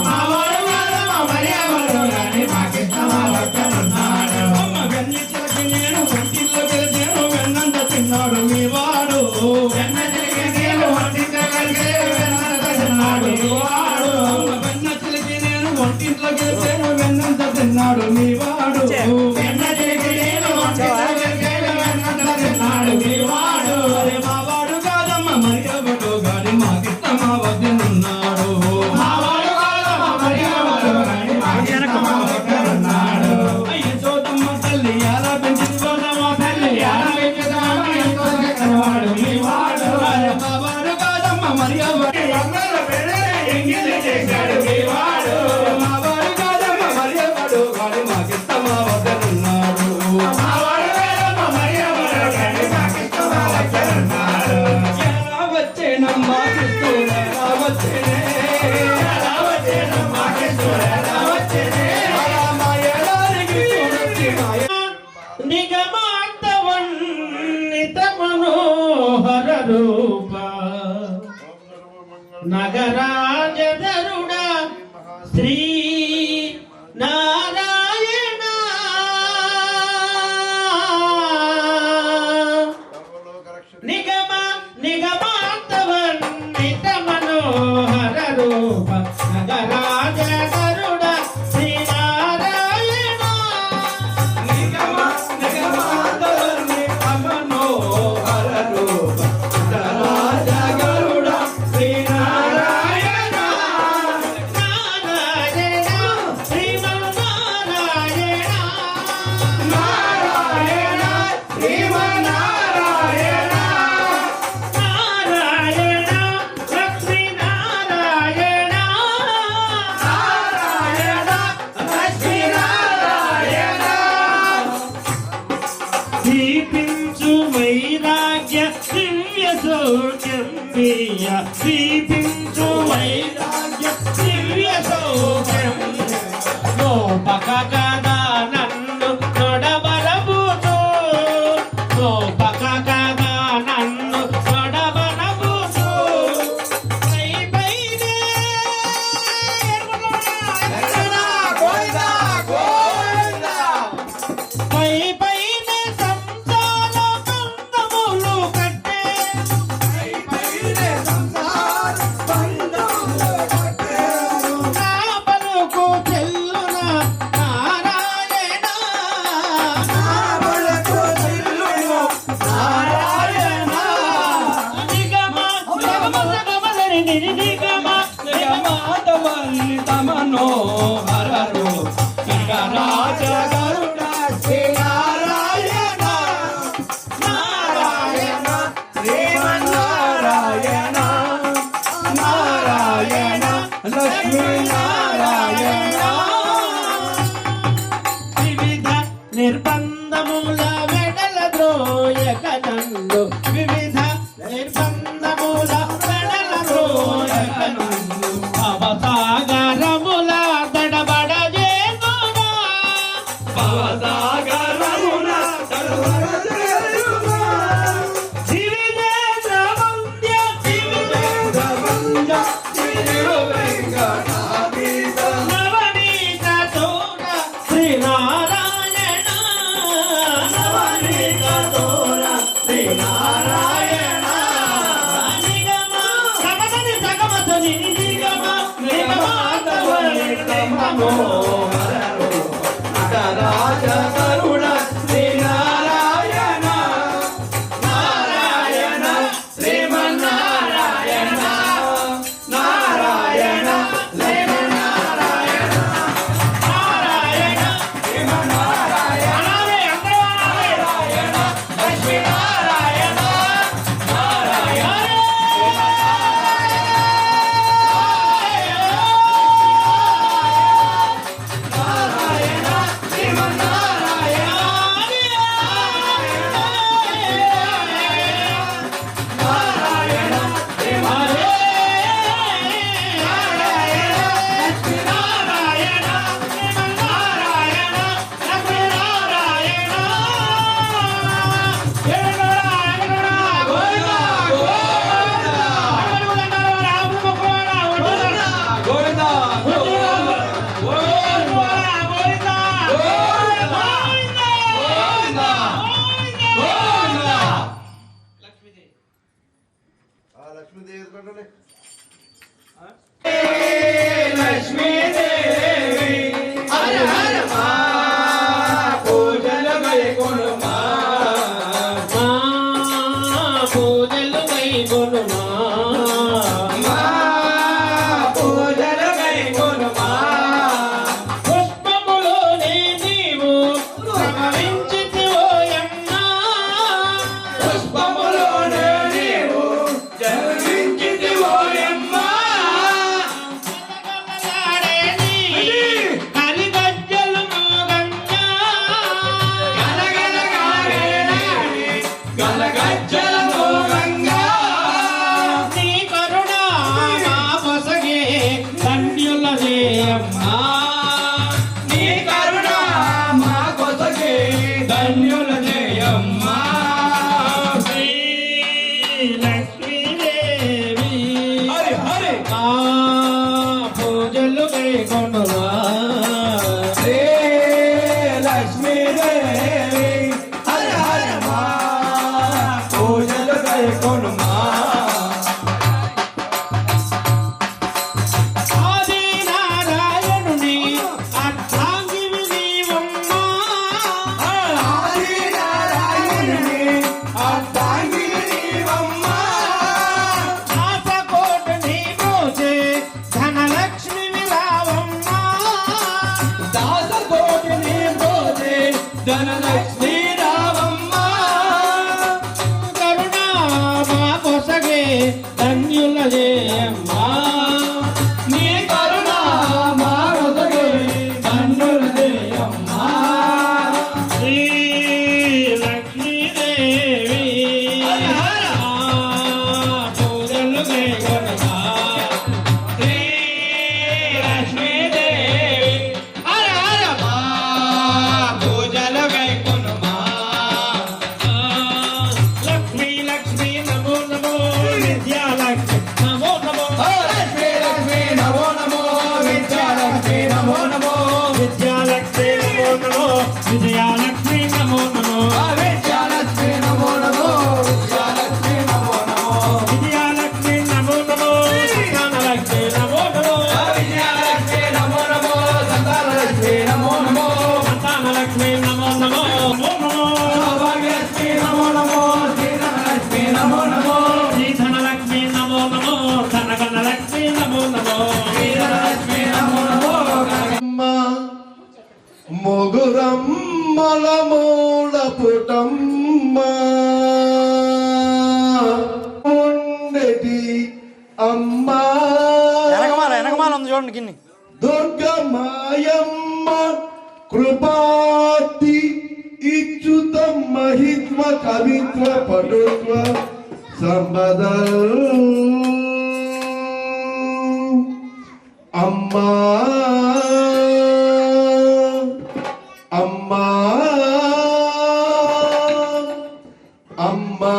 మావాడు కాదమ్మ మరియవడు గాని మాకిష్టమ్మ వద్దనున్నాడు అమ్మ వెన్నెచ్చలకి నేను వంటిల్లో గెలిచాను వెన్నంత తిన్నాడు మీ వాడు వెన్న చిలికి నేను వంటింట్లో గెలిచాను వెన్నంత తిన్నాడు మీ వాడు అమ్మ వెన్న చిలికి నేను వంటింట్లో గెలిచాను వెన్నంత తిన్నాడు మీ వాడు వెన్న చిలికి నేను వంటింట్లో గెలిచాను వెన్నంత తిన్నాడు మీ వాడు అరే మా వాడు కాదమ్మ మరి ఎవడు గాని మాకిష్టమా వద్దనున్నాడు మావాడు కాదమ్మ మరి ఎవడు గాని మాకిష్టమా వద్దనున్నాడు యశోదమ్మ తల్లి ఎలా పెంచుకోదమ్మ తల్లి ఎలా పెంచుదామ ఎంతో చక్కనివాడు మీ వాడు అరే మా వాడు కాదమ్మ మరి ఎవడు వందల పెళ్ళే ఎంగిలి చేశాడు మీ వాడు మా వాడు కాదమ్మ మరి ఎవడు గాని మాకిష్టమా వద్దనున్నాడు మావాడు కాదమ్మ మరి ఎవడు గాని మాకిష్టమా వద్దనున్నాడు ఎలా వచ్చేనమ్మా కృష్ణుడు ఎలా వచ్చేనే ఎలా వచ్చేనమ్మా కృష్ణుడు ఎలా వచ్చేనే అలా మాయలారికి చూడొచ్చి మాయ నిగమాంతవన్నిత మనోహర రూప నగరాజధరుడ శ్రీ నారాయణ నిగమాంతవన్నిత మనోహర రూప నగరాజధరుడ శ్రీ నారాయణ నిగమాంతవన్నిత మనోహర రూప నగరాజధరుడ శ్రీ నారాయణ నారాయణ శ్రీమన్నారాయణ నారాయణ శ్రీమన్నారాయణ నారాయణ లక్ష్మీనారాయణ నారాయణ లక్ష్మీనారాయణ దీపించు వైరాగ్య దివ్య సౌఖ్యం ప్రియ దీపించు వైరాగ్య దివ్య సౌఖ్యం గోపక కదా నన్ను నొడబలబూతు గోపక కదా నన్ను నొడబలబూతు పై పైనే పై పైనే సంసార బంధములు కట్టే పై పైనే సంసార బంధములు కట్టే మనోహరరు రంగరాజ గరుడ శ్రీ నారాయణ నారాయణ శ్రీమన్నారాయణ నారాయణ లక్ష్మీ నారాయణ వివిధ నిర్బంధముల వెడల ద్రోయక నందు వివిధ నిర్బంధముల వెడల ద్రోయక నందు భవసాగరముల దడబడ చేతునా భవసాగరముల దడబడ చేతునా దివిజేంద్ర వంద్య దివిజేంద్ర వంద్య శ్రీవేంకటాద్రిత నవనీత తోర శ్రీనారాయణ నవనీత తోర శ్రీనారాయణ నిగమ సమదని సగమతని నిగమ నిగమాతవనిగమో నటరాజ కరుణ శ్రీనారాయణ నారాయణ శ్రీమన్నారాయణ నారాయణ శ్రీమన్నారాయణ నారాయణ శ్రీమన్నారాయణ నారాయణ లక్ష్మీనారాయణ నారాయణ నారాయణ శ్రీమన్నారాయణ నారాయణ లక్ష్మీదేవి ఎదుర్కొంటే లక్ష్మీదేవి హర హర మా పూజలు వైకొనుమా మా పూజలు వైకొనుమా మా పూజలు వైకొనుమా పుష్పములోనే నీవు సమవించితివోయమ్మా పుష్పములోనే నీవు జన్మించితివోయమ్మా కలిగజ్జలు మోగంగా గలగజ్జల మోగంగా నీ కరుణ మా పొసగే ధన్యుల చేయమ్మా నీ కరుణ మా పొసగే ధన్యుల చేయమ్మా శ్రీ లక్ష్మీదేవి హరి హరి ఆ పూజలు కైకొనుమా శ్రీ లక్ష్మీదేవి హర హర మా పూజలు కైకొనుమా ఆది నారాయణుని అర్థాంగివి నీవమ్మా ఆది నారాయణుని అర్థాంగివి నీవమ్మా దాసకోటని మోసే ధనలక్ష్మి విరావమ్మా దాసకోటని మోసే ధనలక్ష్మి రావమ్మా కరుణా మా పొసగే ధన్యుల చేయమ్మా నీ కరుణా మా పొసగే ధన్యుల చేయమ్మా శ్రీ లక్ష్మీదేవి పూజలు కైకొనుమా శ్రీ లక్ష్మీదేవి హర హర మా పూజలు కైకొనుమా ముగురమ్మల మూల పుటమ్మ ఉండేటి అమ్మా వెనకమాల ఉంది చూడండి గిన్ని. దుర్గమాయమ్మ కృపాతి ఇచ్యుత మహిత్వ కవిత్వ పటుత్వ సంపద అమ్మా అమ్మా అమ్మా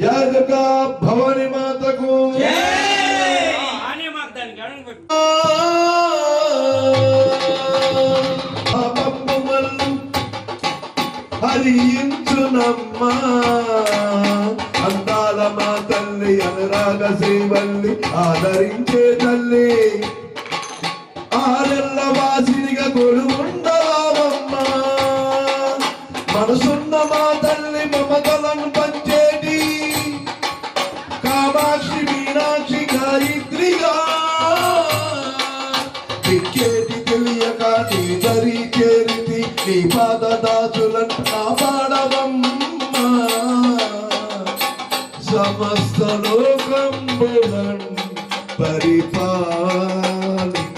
జగ భవాని మాతకు హరించునమ్మా అందాల మా తల్లి అనురాగ శ్రీవల్లి ఆదరించే తల్లి ఆరెల్ల వాసినిగా కొలువుండవమ్మా మనసున్న మా తల్లి మమతలను పంచేటి కామాక్షి మీనాక్షి గాయత్రిగా దిక్కేటి తెలియక నీ దరి చేరితి నీ పాద దాసులను కాపాడవమ్మా సమస్త లోకంబులను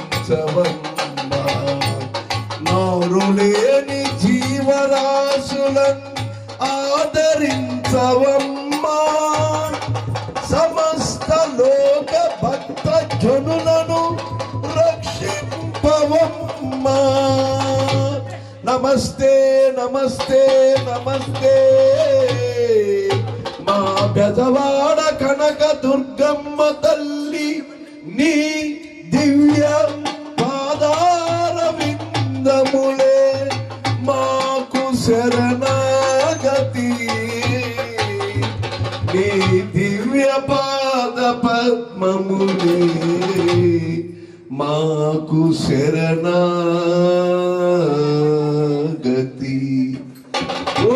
పరిపాలించవమ్మా నోరు లేని జీవరాశులను ఆదరించవమ్మా సమస్త లోక భక్త జనులను రక్షింపవమ్మా నమస్తే నమస్తే నమస్తే మా బెజవాడ కనక దుర్గమ్మ తల్లి నీ దివ్య పాదార విందములే మాకు శరణాగతి నీ దివ్య పాద పద్మములే మాకు శరణాగతి ఓ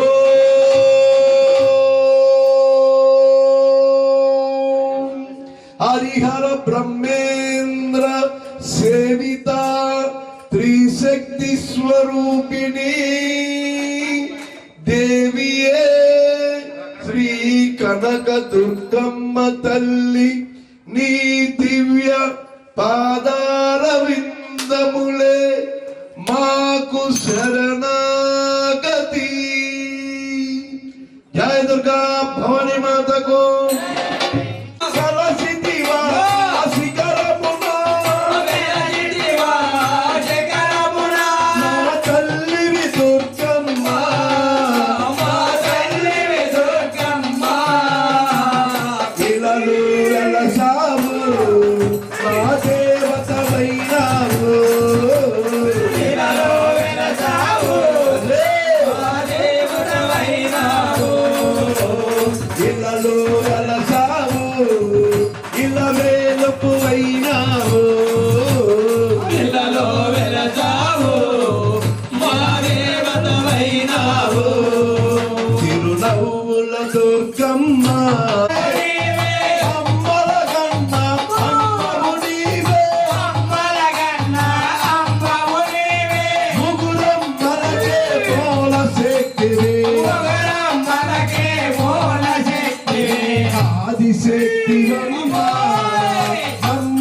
హరిహర బ్రహ్మేంద్ర సేవిత త్రిశక్తి స్వరూపిణి దేవియే శ్రీ కనక దుర్గమ్మ తల్లి నీ దివ్య పాదార విందములే మాకు శరణాగతి జయ దుర్గా భవాని మాతకు దుర్గమ్మ ఆదిశక్తి అమ్మ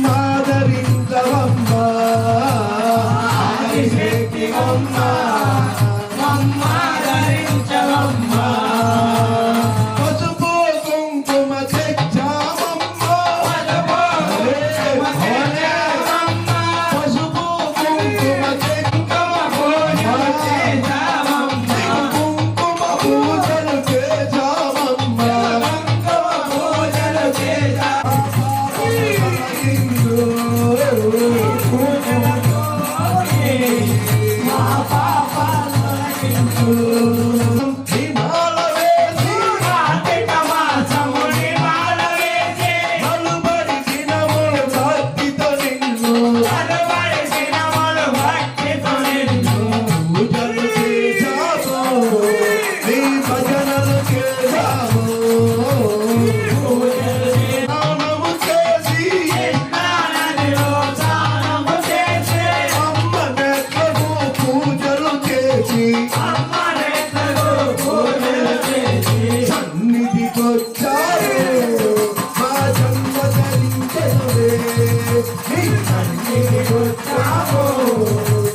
నీ సన్నిధికి వచ్చాము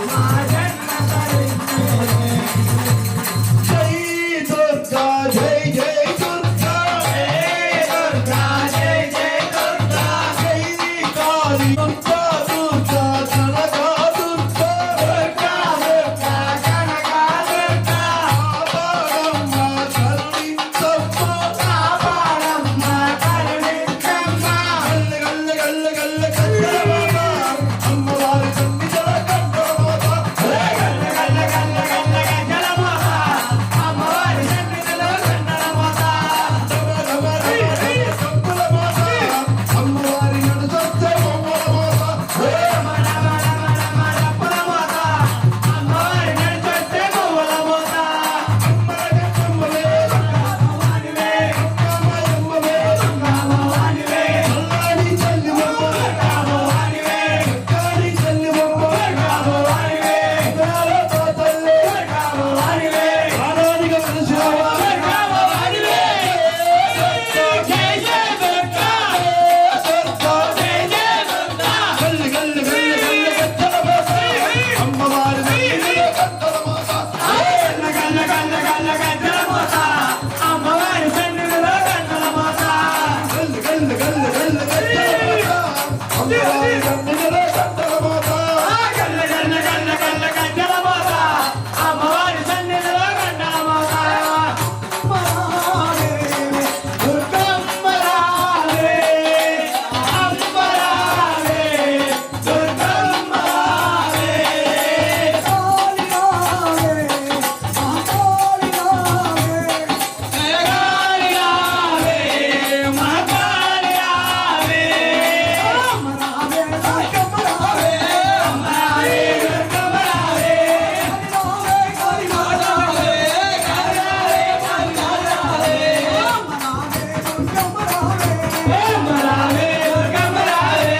మా జన్మ తరించే జై దుర్గా జై జై దుర్గా దుర్గా జై జై దుర్గా జై కాళీ దుర్గా దుర్గా కనకా దుర్గా దుర్గా దుర్గా కనకా దుర్గా కాపాడమ్మ కరుణించమ్మ కాపాడమ్మ కరుణించమ్మ గల్ల గల్ల గల్ల గల్ల కన్నడమాత అమ్మవారి సన్నిధిలో కన్నడమాత గల్ల గల్ల గల్ల గల్ల గజ్జలమాత అమ్మవారి సన్నిధిలో గన్నడమాత సంపులమాత అమ్మవారి నడుసొచ్చే బొమ్మలమాత రమణమణమణమణమణమణమాత అమ్మవారి నడిచొచ్చే పువ్వులమాత అమ్మలగమ్మలే భవానివే అమ్మలమ్మలే భవానివే అల్లాడి చల్లివమ్మ భవానివే కాళీ చల్లివమ్మ భవానివే దేవతా తల్లి భవానివే ఆనాడిగా వెలిసినవా భవానివే జై జై దుర్గా దుర్గా జై జై దుర్గా గల్లి గల్లి గల్లి గల్లి గద్దలమాత అమ్మవారి సన్నిధిలో కన్నడమాత గల్ల గల్ల గల్ల గల్ల గజ్జలమాత అమ్మవారి సన్నిధిలో గన్నడమాత గల్లి గల్లి గల్లి గల్లి గద్దలమాత అమ్మవారి సన్నిధిలో కన్నడమాత గల్ల గల్ల గల్ల గల్ల గజ్జలమాత అమ్మవారి సన్నిధిలో గన్నడమాత దుర్గమ్మ రావే అమ్మ రావే దుర్గమ్మ రావే జయగాలి రావే మహాకాళి రావే అమ్మ రావే దుర్గమ్మ రావే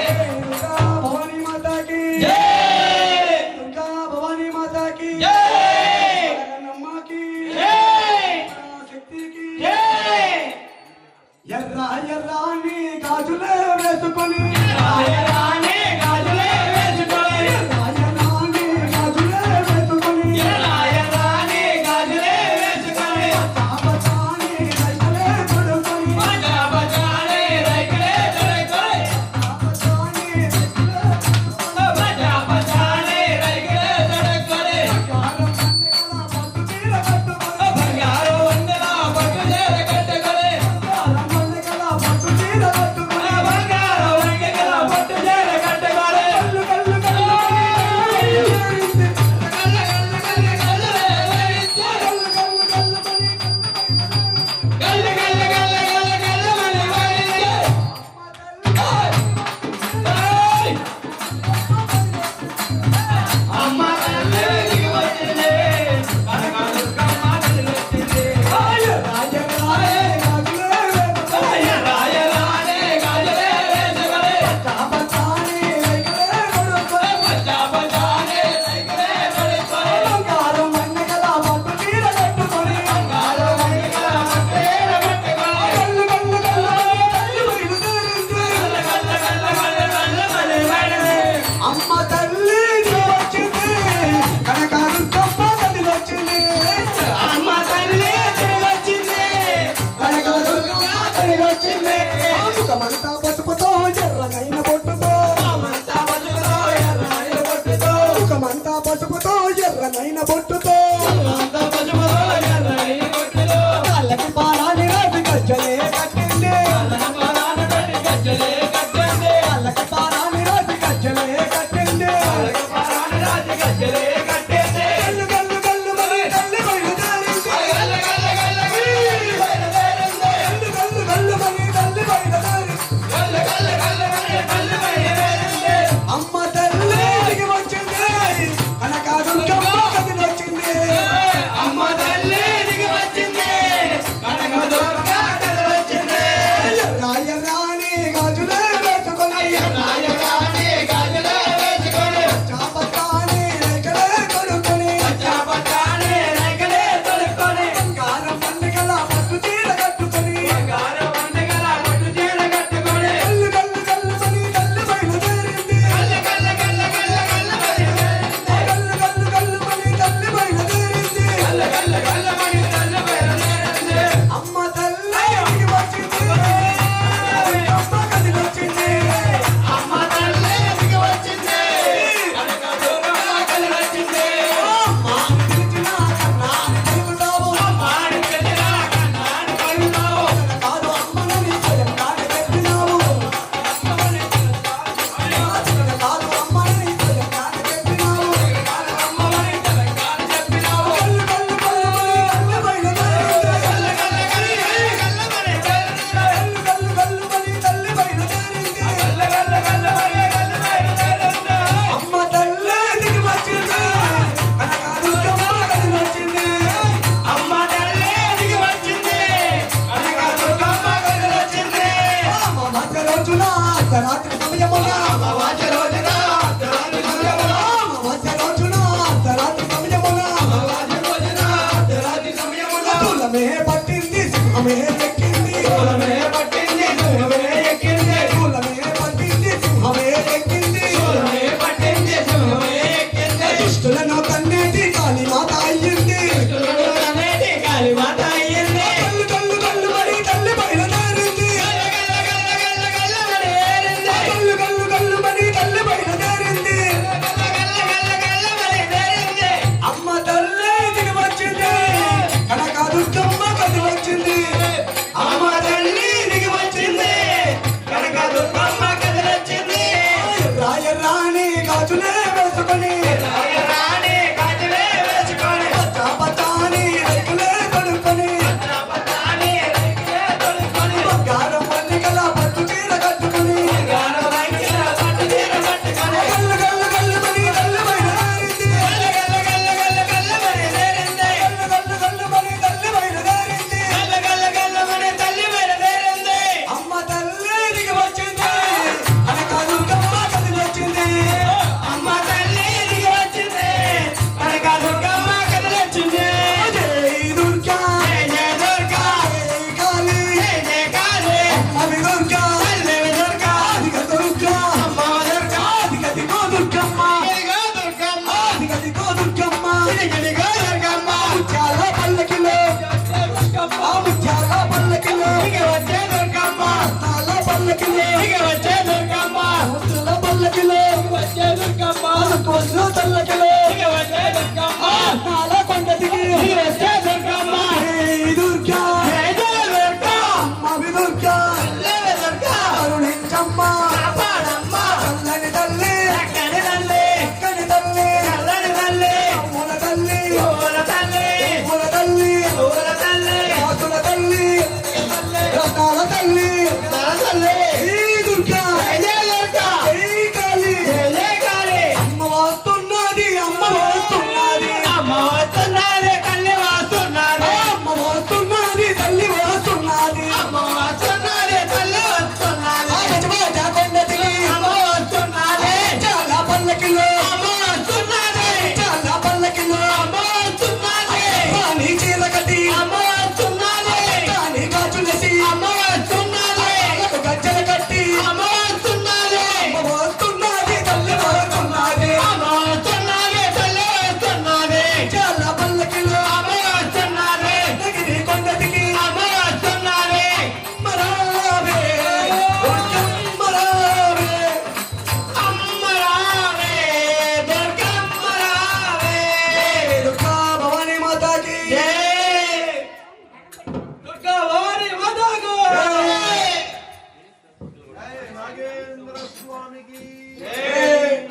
भवानी माता की दुर्गा भवानी माता की अम्मा की शक्ति की ఎర్ర ఎర్రాని గాజులే వేసుకొని ఎర్రాని గాజులే వేసుకొని పచ్చాపచాని రైతులే కొడుకొని పచ్చాపచాని రైతులే బంగారం వందెల పట్టు చీర కట్టుకొని పట్టు చీర కట్టుకొని ముఖమంతా పసుపుతో ఎర్రనైన బొట్టుతో ముఖమంతా పసుపుతో ఎర్రనైన బొట్టుతో కాళ్ళకి పారాని రాసి గజ్జలే కట్టింది కాళ్ళకి పారాని రాసి గజ్జలే కట్టింది గల్లు గల్లు గల్లు మరి తల్లి అర్ధరాత్రి సమయమున అమావాస్య రోజున అర్ధరాత్రి సమయమున అమావాస్య రోజున అర్ధరాత్రి సమయమున అమావాస్య రోజున అర్ధరాత్రి సమయమున కులమే పట్టింది సింహమే ఎక్కింది కులమే పట్టింది సింహమే ఎక్కింది కులమే పట్టింది సింహమే ఎక్కింది కులమే పట్టింది సింహమే ఎక్కింది దుష్టులను కన్నేటి కాళీమాత అయ్యింది దుష్టులను కన్నేటి కాళీమాత అయ్యింది కల్లు కల్లు కల్లు మరి తల్లి బయలుదేరింది కల్లు కల్లు కల్లు మరి తల్లి బయలుదేరింది అమ్మ తల్లి దిగి వచ్చింది కనక దుర్గమ్మ కది వచ్చింది అమ్మ తల్లి దిగి వచ్చింది కనక దుర్గమ్మ కది వచ్చింది రాయరాణి గాజులే వేసుకొని రాయరాణి గాజులే వేసుకొని పచ్చ పచ్చాని రేకులే కొడుకొని పచ్చ పచ్చాని రేకులే కొడుకొని బంగారం మల్లికల పట్టు చీర కట్టుకొని బంగారం మల్లికల పట్టు చీర కట్టుకొని గల్లు గల్లు గల్లు మరి గల్లు బయలుదేరింది గల్లు గల్లు గల్లు గల్లు గల్లు బయలుదేరింది గల్లు గల్లు గల్లు మరి తల్లి బయలుదేరింది గల్లు గల్లు గల్లు మరి తల్లి బయలుదేరింది అమ్మ తల్లి దిగి వచ్చింది కనక దుర్గమ్మ కది వచ్చింది అమ్మ తల్లి దిగి వచ్చింది కనక దుర్గమ్మ కది వచ్చింది జై దుర్గా జై దుర్గా జై కాళీ జై కాళీ అమ్మ దుర్గా తల్లి దుర్గా అదిగ దుర్గా అమ్మ దుర్గా అదిగదిగో దుర్గమ్మ అదిగో దుర్గమ్మ అదిగదిగో దుర్గమ్మ అదిగదిగో దుర్గమ్మ ముత్యాల పల్లకిలో దుర్గమ్మ ముత్యాల పల్లకిలో దిగి వచ్చే దుర్గమ్మ తాల పల్లకిలో దిగి వచ్చే దుర్గమ్మ ముత్యాల పల్లకిలో దిగి వచ్చే దుర్గమ్మ కోసు తల్లకిలో దిగి వచ్చే దుర్గమ్మ తాల కొండ దిగి వచ్చే దుర్గమ్మ జై దుర్గా జై దుర్గా అమ్మ దుర్గా తల్లి దుర్గా కరుణించమ్మ కాపాడమ్మ చల్లని తల్లి చక్కని తల్లి చక్కని తల్లి చల్లని తల్లి మూల తల్లి మూల తల్లి మూల తల్లి మూల తల్లి కాసుల తల్లి రకాల తల్లి తల్లి జై దుర్గా జై దుర్గా జై కాళీ జై కాళీ అమ్మ వస్తున్నది అమ్మ వస్తున్నది అమ్మ వస్తున్నది తల్లి వస్తున్నది అమ్మ వస్తున్నది తల్లి వస్తున్నది అమ్మ వస్తున్నది తల్లి వస్తున్నది గజమాత కొండ దిగి అమ్మ వస్తున్నది చాలా పల్లకిలో అమ్మ వస్తున్నది చాలా పల్లకిలో అమ్మ వస్తున్నది రాణి చీర కట్టి అమ్మ వస్తున్నది రాణి గాజులేసి అమ్మ వస్తున్నది గజ్జలు కట్టి అమ్మ వస్తున్నది అమ్మ వస్తున్నది తల్లి వస్తున్నది అమ్మ వస్తున్నది తల్లి వస్తున్నది చాలా పల్లకిలో అమ్మ వస్తున్నది దిగి కొండ దిగి అమ్మ వస్తున్నది మరావే దుర్గమ్మ రావే అమ్మ రావే దుర్గమ్మ రావే దుర్గా భవాని మాతాకి జై దుర్గా భవాని మాతాకు జై నాగేంద్ర స్వామికి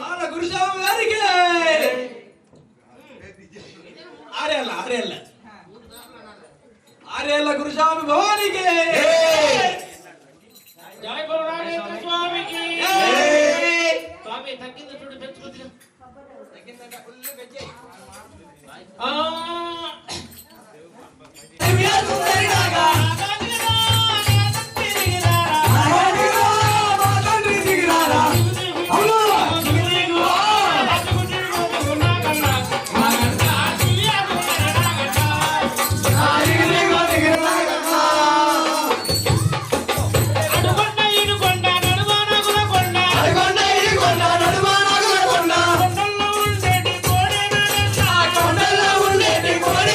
ఆన గురుస్వామి గారికి ఆరేళ్ళ ఆరేళ్ళ ఆరేళ్ళ గురుస్వామి భవానికి జై గురు నాగేంద్ర స్వామికి జై. స్వామి తగ్గింది చూడు తెచ్చుకుంది దివ్య సుందరి నాగా మా తండ్రి దిగిరారా అవును అడుగొండ ఇడుగొండ నడువానగుల కొండ అడుగొండ ఇడుగొండ నడుమ నాగుల కొండ కొండల్లో ఉండేటి కోడె నాగన్న కొండల్లో ఉండేటి కోడ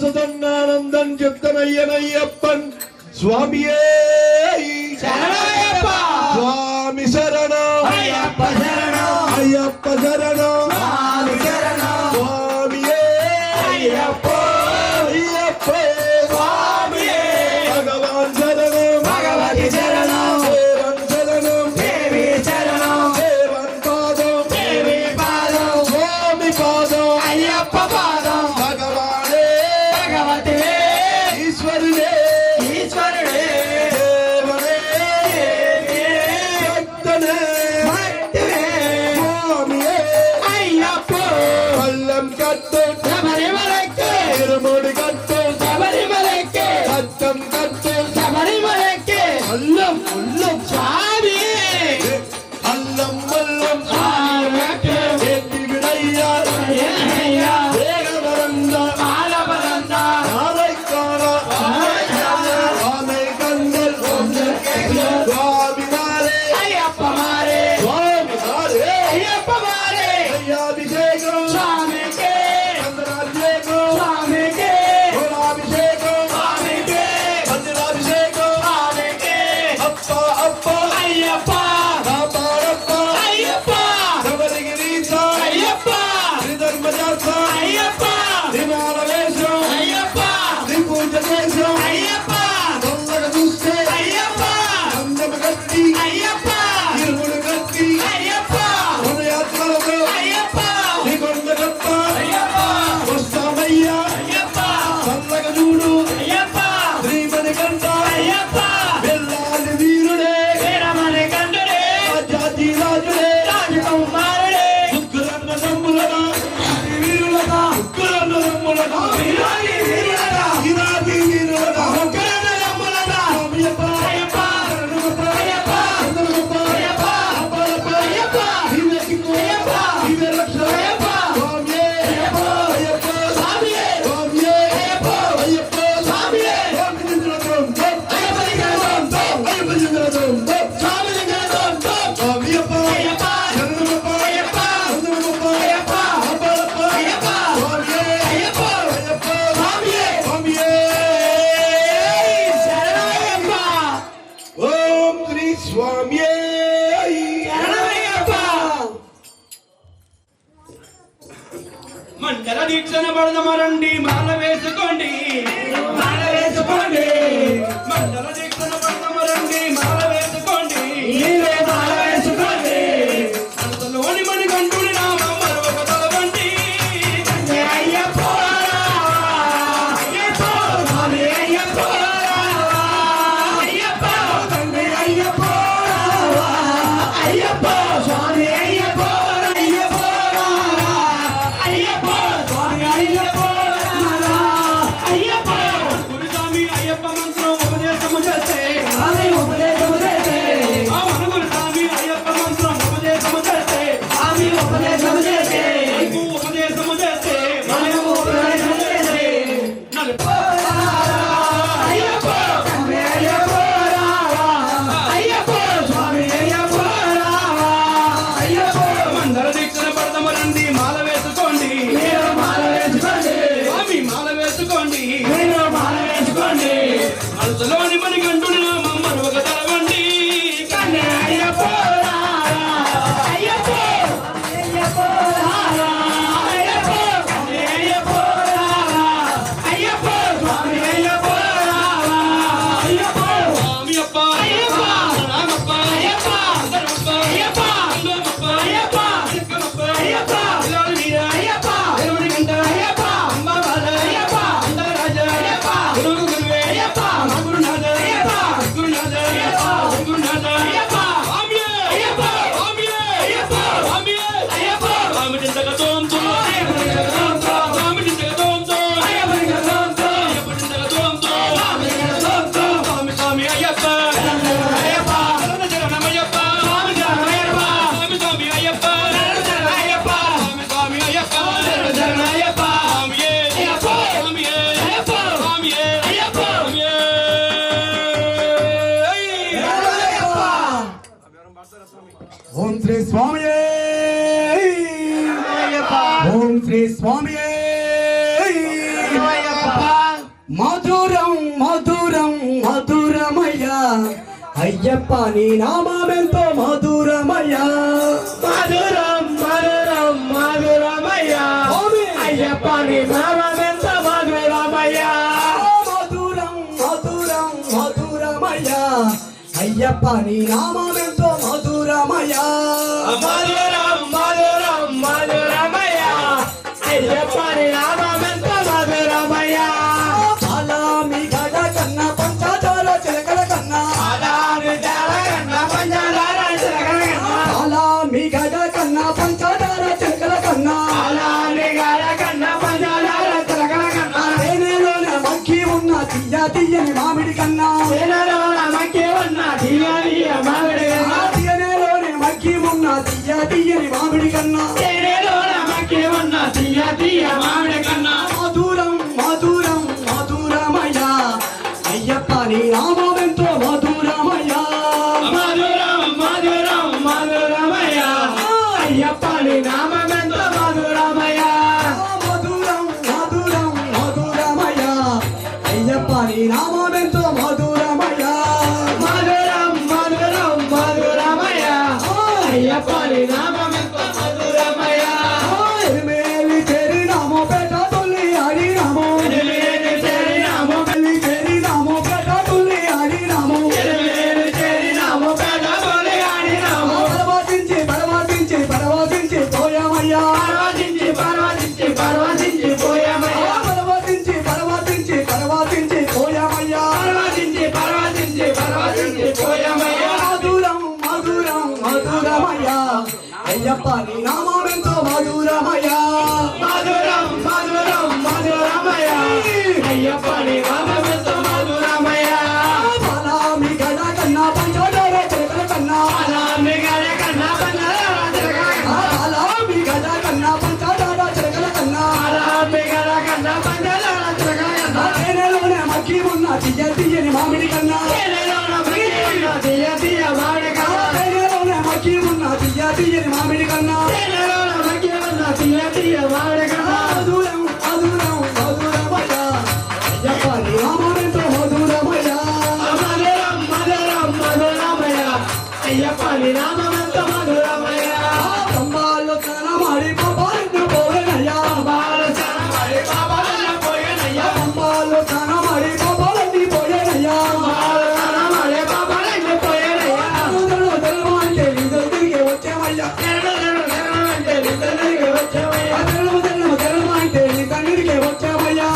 సుతంగానందం చెప్తనయ్యనయ్యప్పన్ స్వామియే శరణయ్యప్ప స్వామి శరణం అయ్యప్ప శరణం అయ్యప్ప శరణం స్వామి శరణం స్వామియే అయ్యప్ప అయ్యప్ప స్వామియే భగవాన్ శరణం భగవతి శరణం దేవన్ శరణం దేవి శరణం దేవన్ పాదం దేవి పాదం స్వామి పాదం అయ్యప్ప పాదం భగవానే భగవతి ఈశ్వరుడే ఈశ్వరుడే దేవనే దేవియే భక్తనే భక్తుడే స్వామియే అయ్యప్ప పల్లం కట్టు శబరిమలైకే ఇరుముడి కట్టు శబరిమలైకే సత్యం కట్టు శబరిమలైకే అల్లం ఉల్లం స్వామియే అల్లం మల్లం స్వామికే ఎత్తి విడయ్యా అయ్యయ్యా వేగవరంద పాలబలంద ఆరైకార ఆమె కందల్ స్వామి మారే అయ్యప్ప మారే స్వామి మారే అయ్యప్ప మారే అయ్యాభిషేకం స్వామికే చంద్రాభిషేకం స్వామికే గోళాభిషేకం స్వామికే మందిరాభిషేకం స్వామికే అప్ప అప్ప అయ్యప్ప కాపాడప్ప అయ్యప్ప శబరిగిరీశ అయ్యప్ప శ్రీధర్మశాస్త్ర అయ్యప్ప శ్రీమానవేశం అయ్యప్ప శ్రీపూజ దేశం అయ్యప్ప తొందర చూస్తే అయ్యప్ప అందమ కట్టి అయ్యప్ప ఇరుముడు కట్టి అయ్యప్ప పదయాత్రలతో అయ్యప్ప శ్రీకొండ గొప్ప అయ్యప్ప వస్తామయ్యా అయ్యప్ప చల్లగ చూడు అయ్యప్ప శ్రీమణి కంట అయ్యప్ప వెళ్ళాలి వీరుడే వీరమణి కంఠుడే జాతి రాజుడే రాజకుమారుడే ముగ్గురన్న నమ్ములనా వీరులనా ముగ్గురన్న నమ్ములనా వీరాది వీరులగా వీరాది వీరులనా ముగ్గురన్న నమ్ములగా స్వామియప్ప అయ్యప్ప శరణమప్ప అయ్యప్ప చంద్రమప్ప అయ్యప్ప అప్పలప్ప అయ్యప్ప నీవే కింగు అయ్యప్ప నీవే రక్షణ అయ్యప్ప స్వామియే అయ్యప్ప అయ్యప్ప స్వామియే స్వామియే అయ్యప్ప అయ్యప్ప స్వామియే స్వామి దింద్రదం అయ్యప్ప దిగడం అయ్యప్ప దింద్రదం స్వామి దిగడం స్వామియప్ప అయ్యప్ప శరణమప్ప అయ్యప్ప చంద్రమప్ప అయ్యప్ప అప్పలప్ప అయ్యప్ప స్వామియే అయ్యప్ప అయ్యప్ప స్వామియే స్వామియే శరణయ్యప్ప ఓం శ్రీ స్వామియే శరణయ్యప్ప మండల దీక్షణ పడదమరండి మాల వేసుకోండి మాల వేసుకోండి మండల దీక్షణ పడదమరండి మాల వేసుకోండి నీవే మాల వేసుకోండి అంతలోని మణి కంటుని నామం మరొక తలవండి అయ్యప్ప అయ్యప్ప స్వామి అయ్యప్ప అయ్యప్ప తండ్రి అయ్యప్ప అయ్యప్ప స్వామి అయ్యప్ప అయ్యప్ప అయ్యప్ప స్వామి అయ్యప్ప అయ్యప్ప గురుస్వామి అయ్యప్ప మంత్రం ఉపదేశము చేస్తే స్వామి ఉపదేశము చేసే ఆ మన గురుస్వామి అయ్యప్ప మంత్రం ఉపదేశము చేస్తే స్వామి ఉపదేశము చేసే మనకు ఉపదేశము చేస్తే మనకు ఉపదేశము చేసే నలుపు అయ్యప్ప స్వామి అయ్యప్ప అయ్యప్ప స్వామి అయ్యప్ప అయ్యప్ప మండల దీక్షణ పడదమరండి మాల వేసుకోండి మీరు మాల వేసుకోండి స్వామి మాల వేసుకోండి మీరు మాల వేసుకోండి అంతలోని మణి కంటుని నామం మరొక తలవండి కన్య అయ్యప్ప అయ్యప్ప అయ్యప్ప అయ్యప్ప స్వామి అయ్యప్ప అయ్యప్ప స్వామి అయ్యప్ప అయ్యప్ప స్వామి అప్ప అయ్యప్ప రామప్ప అయ్యప్ప అందరప్ప అయ్యప్ప అందమప్ప అయ్యప్ప చిక్కమప్ప అయ్యప్ప ఇలాలి వీర అయ్యప్ప దేవుడి గంట అయ్యప్ప అంబాబాల అయ్యప్ప అందరాజ అయ్యప్ప గురువు గురువే అయ్యప్ప మా గురునాథ అయ్యప్ప గురునాథ అయ్యప్ప గురునాథ అయ్యప్ప స్వామియే అయ్యప్ప స్వామియే అయ్యప్ప స్వామియే అయ్యప్ప స్వామి చింతక తోంతో అయ్యప్ప దిగడంతో స్వామి చింతక తోంతో అయ్యప్ప దిగడంతో అయ్యప్ప చింతక తోంతో స్వామి దిగడంతో స్వామి స్వామి అయ్యప్ప అయ్యప్ప శరణ శరణమయ్యప్ప స్వామి శరణయ్యప్ప స్వామి స్వామి అయ్యప్ప శరణయ్యప్ప స్వామి స్వామి అయ్యప్ప శరణయ్యప్ప స్వామియే అయ్యప్ప స్వామియే అయ్యప్ప స్వామియే అయ్యప్ప స్వామియే ఓం శ్రీ స్వామియే ఓం శ్రీ స్వామియే మధురం మధురం మధురమయ్యా అయ్యప్ప నీ నామమెంతో మధురమయ్యా మధురం మధురం మధురమయ్యా అయ్యప్ప నీ నామమెంతో మధురమయ్యా మధురం మధురం మధురమయ్యా అయ్యప్ప నీ నామమెంతో మధురమయ్యా మధురం మధురం మధురమయ్యా అయ్యప్ప నీ నామమెంతో మధురమయ్యా అలామి గడ కన్నా పంచదార చిలకల కన్నా అలామి గడ కన్నా పంచదార చిలకల కన్నా అలామి గడ కన్నా పంచదార చిలకల కన్నా అలామి గడ కన్నా పంచదార చిలకల కన్నా తేనెలోన మక్కి ఉన్న తీయ తీయని మామిడి కన్నా తేనెలోన మక్కి ఉన్న తీయ తీయ మామిడి కన్నా తేనెలోనే మక్కి ఉన్న తీయ తీయని మామిడి కన్నా తేనెలోన మక్కి ఉన్న తీయ తీయ మామిడి కన్నా మధురం మధురం మధురమయ్యా అయ్యప్ప నీ నామమెంతో మధురమయ్యా మధురం మధురం మధురమయ్యా అయ్యప్ప నీ నామమెంతో మధురమయ్యా మధురం మధురం మధురమయ్యా అయ్యప్ప నీ నామమెంతో మధురమయ్యా మధురం మధురం మధురమయ్యా అయ్యప్ప నీ నామమెంతో మధురమయ్యా మేలి తెరి నామో పేట తొల్లి హరి నామో ఎలివేలి చేరి నామో మేలి తెరి నామో పేట తొల్లి హరి నామో ఎలివేలి చేరి నామో పేద బోలి ఆడి నామో పరవశించి పరవశించి పరవశించి పోయామయ్యా పర్వతించి పర్వతించి పర్వతించి పోయామయ్యా పరవశించి పరవశించి పరవశించి పోయామయ్యా పర్వతించి పర్వతించి పర్వతించి పోయామయ్యా మధురం మధురం మధురమయ్యా అయ్యప్ప నీ నామమెంతో మధురమయ్యా మధురం మధురం మధురమయ్యా అయ్యప్ప నీ నామమెంతో మధురమయ్యా అలామి గడ కన్నా పంచదార చిలకల కన్నా అలామి గడ కన్నా పంచదార చిలకల కన్నా అలామి గడ కన్నా పంచదార చిలకల కన్నా అలామి గడ కన్నా పంచదార చిలకల కన్నా తేనెలోనే మక్కి ఉన్న తీయ తీయని మామిడి కన్నా తేనెలోన మక్కి ఉన్న తీయ తీయ మామిడి కన్నా తేనెలోనే మక్కి ఉన్న తీయ తీయని మామిడి కన్నా తేనెలోన మక్కి ఉన్న తీయ తీయ మామిడి కన్నా మధురం మధురం మధురమయ్యా అయ్యప్ప నీ నామమెంతో మధురమయ్యా మధురం మధురం మధురమయ్యా అయ్యప్ప నీ నామమెంతో మధురమయ్యా కంబాల్లో స్నాన ಮಾಡಿ పాపాలను పోయేనయ్యా బాల సనమడి బాబాల పోయేనయ్యా కంబాల్లో స్నాన ಮಾಡಿ పాపాలన్నీ పోయేనయ్యా బాల సనమడి బాబాల పోయేనయ్యా తెలవంటే నిధులు తిరిగి వచ్చామయ్యా అంటే నిద్రకి వచ్చామయ్యా తెలవంటే నీ తండ్రికి వచ్చామయ్యా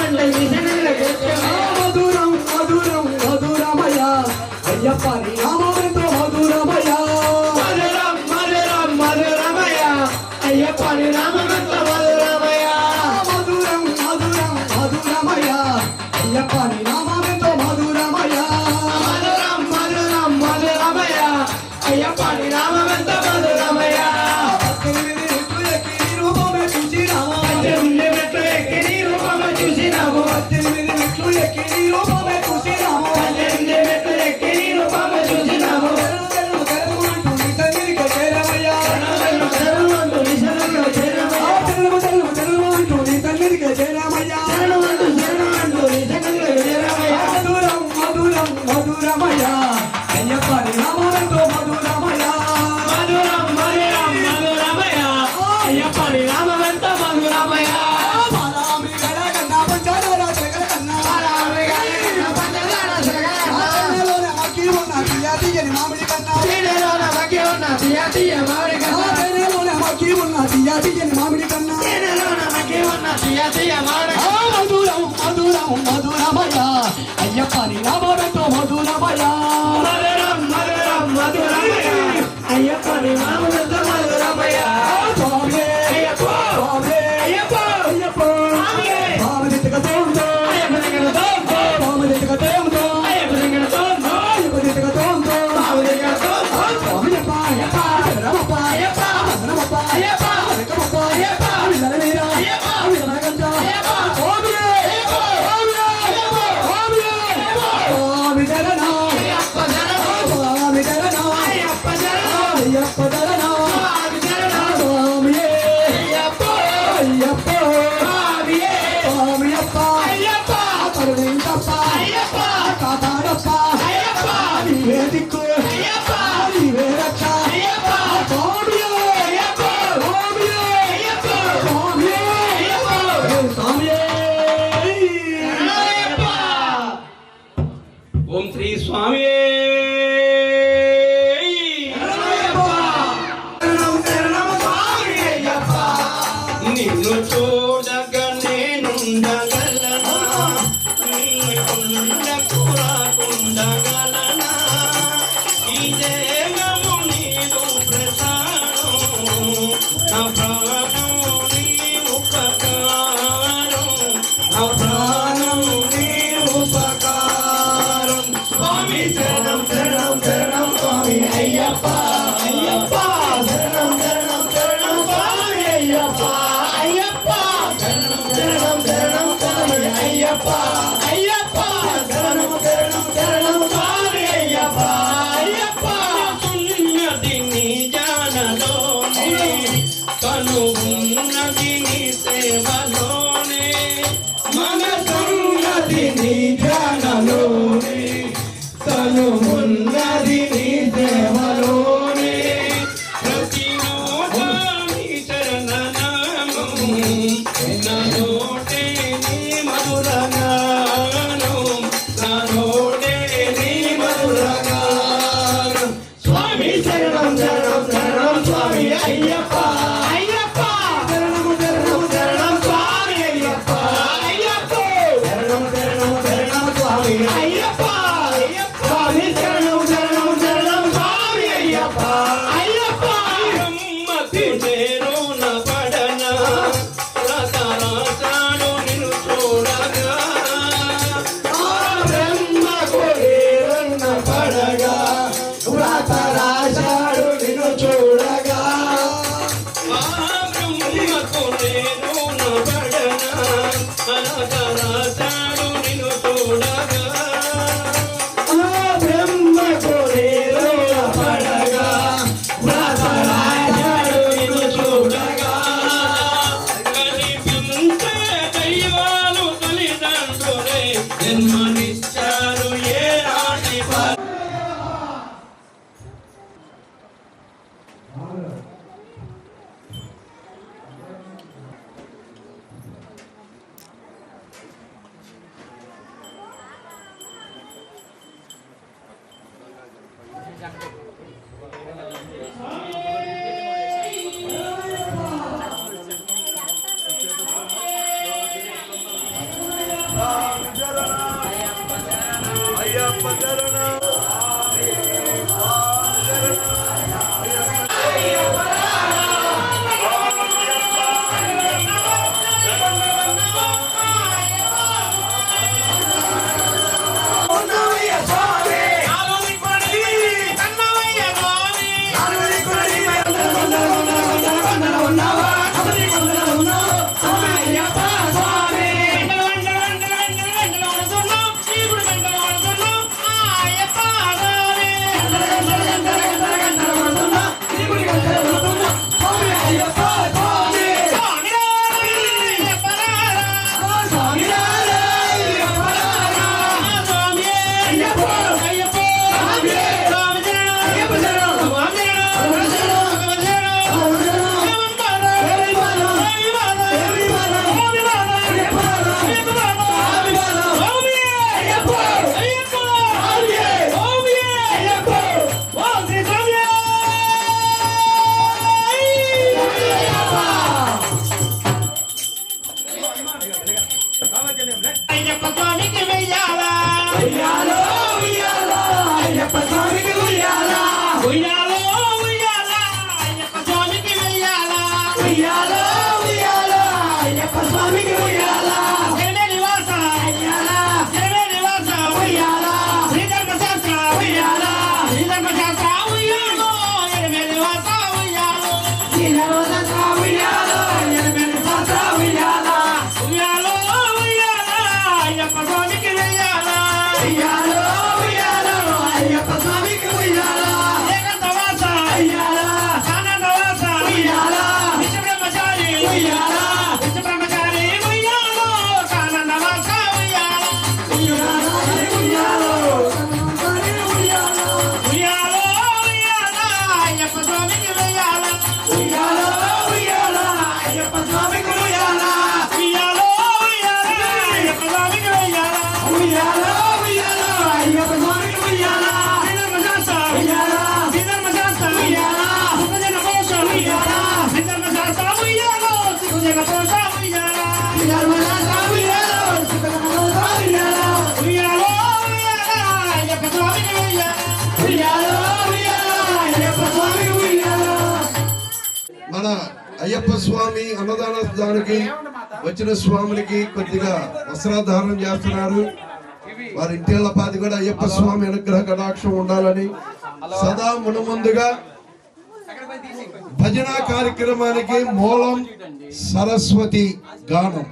అంటే నిద్రకి వచ్చామయ్యా మధురం మధురం మధురమయ్యా అయ్యప్ప నీ నామమెంతో మధురమయ్యా మధురం మధురం మధురమయ్యా అయ్యప్ప నీ నామమెంతో మధురమయ్యా మధురం మధురం మధురమయ్యా అయ్యప్ప నీ నామమెంతో మధురమయ్యా మధురం మధురం మధురమయ్యా అయ్యప్ప నీ నామమెంతో మధురమయ్యా పద్దెనిమిది రెట్లు ఎక్కి నీ రూపమే చూసినాము పద్దెనిమిది మెట్లు ఎక్కి నీ రూపము చూసినాము పద్దెనిమిది రెట్లు ఎక్కి నీ రూపమే చూసినాము పద్దెనిమిది మెట్లు ఎక్కి నీ రూపము చూసినాము తెల్లు తెల్లు అంటూ నీ తండ్రికి చేరమయ్యా తెల్లు తెల్లు అంటూ నిశలుగా చేరమయ్యా తెల్లు తెల్లు తెల్లు అంటూ నీ తండ్రికి చేరమయ్యా తెల్లు అంటూ నిశలుగా చేరమయ్యా మధురం మధురం మధురమయ్యా అయ్యప్ప నీ నామమెంతో మధురమయ్యా మధురం మధురం మధురమయ్యా అయ్యప్ప నీ నామమెంతో మధురమయ్యా బాలామి గడ కన్నా పంచదార చిలకల కన్నా తేనెలోనే మక్కి ఉన్న తీయ తీయని మామిడి కన్నా తేనెలోన మక్కి ఉన్న తీయ తీయ మామిడి కన్నా తేనెలోనే మక్కి ఉన్న తీయ తీయని మామిడి కన్నా తేనెలోన మక్కి ఉన్న తీయ తీయ మామిడి మధురం మధురం మధురమయ్యా అయ్యప్ప నీ నామమెంతో మధురమయ్యా మధురం మధురం మధురమయ్యా అయ్యప్ప నీ నామమెంతో మధురమయ్యా స్వామి అయ్యప్ప స్వామి అయ్యప్ప అయ్యప్ప స్వామి స్వామి దిట్టకతోందో అయ్యప్ప దగ్గర తోంతో స్వామి దిట్టకతోందో అయ్యప్ప దగ్గర తోంతో అయ్యప్ప దిట్టకతోందో బాబు దగ్గర తోంతో స్వామియప్ప అయ్యప్ప శరణమప్ప అయ్యప్ప శరణమప్ప అయ్యప్ప వెనకమప్ప అయ్యప్ప విల్లలవీర అయ్యప్ప విల్లలగంజ అయ్యప్ప స్వామి అయ్యప్ప స్వామి అయ్యప్ప స్వామి స్వామి నిన్ను చూడగా నేనుండగలనా నీ కొండకు రాకుండగలనా ఈ దేహము నీదు ప్రసాదం నా ప్రాణం నీ ఉపకారం నా ప్రాణం నీ ఉపకారం స్వామి శరణం శరణం శరణం స్వామి అయ్యప్ప అయ్యప్ప శరణం శరణం శరణం స్వామి అయ్యప్ప అయ్యప్ప శరణం శరణం శరణం స్వామి అయ్యప్ప అయ్యప్ప శరణం శరణం శరణం స్వామి అయ్యప్ప అయ్యప్ప ఉన్నది నీ జానలోనే కనున్నది నీ సేవలోనే మనసున్నది నీ ధ్యానలోనే కనున్నది నీ సేవలోనే ప్రతిరోజు నీ చరణనామం నా నోటే నీ మధుర గానం నా నోటే నీ మధుర గానం స్వామి శరణం శరణం శరణం స్వామి అయ్యప్ప అయ్యప్ప శరణం శరణం శరణం స్వామి అయ్యప్ప అయ్యప్ప శరణం శరణం శరణం స్వామి అయ్యప్ప అయ్యప్ప స్వామి శరణం శరణం శరణం స్వామి అయ్యప్ప అయ్యప్ప బ్రహ్మకు చేరున పడనా రసరాసాడు నిన్ను చూడగా బ్రహ్మకు చేరున పడగా రసరాసాడు నిన్ను చూడగా బ్రహ్మకు చేరున పడనా రసరాసాడు నిన్ను చూడగా బ్రహ్మకు చేరున పడగా రసరాసాడు నిన్ను చూడగా కనిపించే దైవాలు తల్లిదండ్రులే జన్మనిచ్చారు ఏ నాటి మన అయ్యప్ప స్వామి అన్నదాన దానికి వచ్చిన స్వాములకి కొద్దిగా వస్త్రాధారణం చేస్తున్నారు. వారి ఇంటిళ్ళ పాది కూడా అయ్యప్ప స్వామి అనుగ్రహ కటాక్షం ఉండాలని సదా మునుముందుగా భజన కార్యక్రమానికి మూలం సరస్వతి గానం.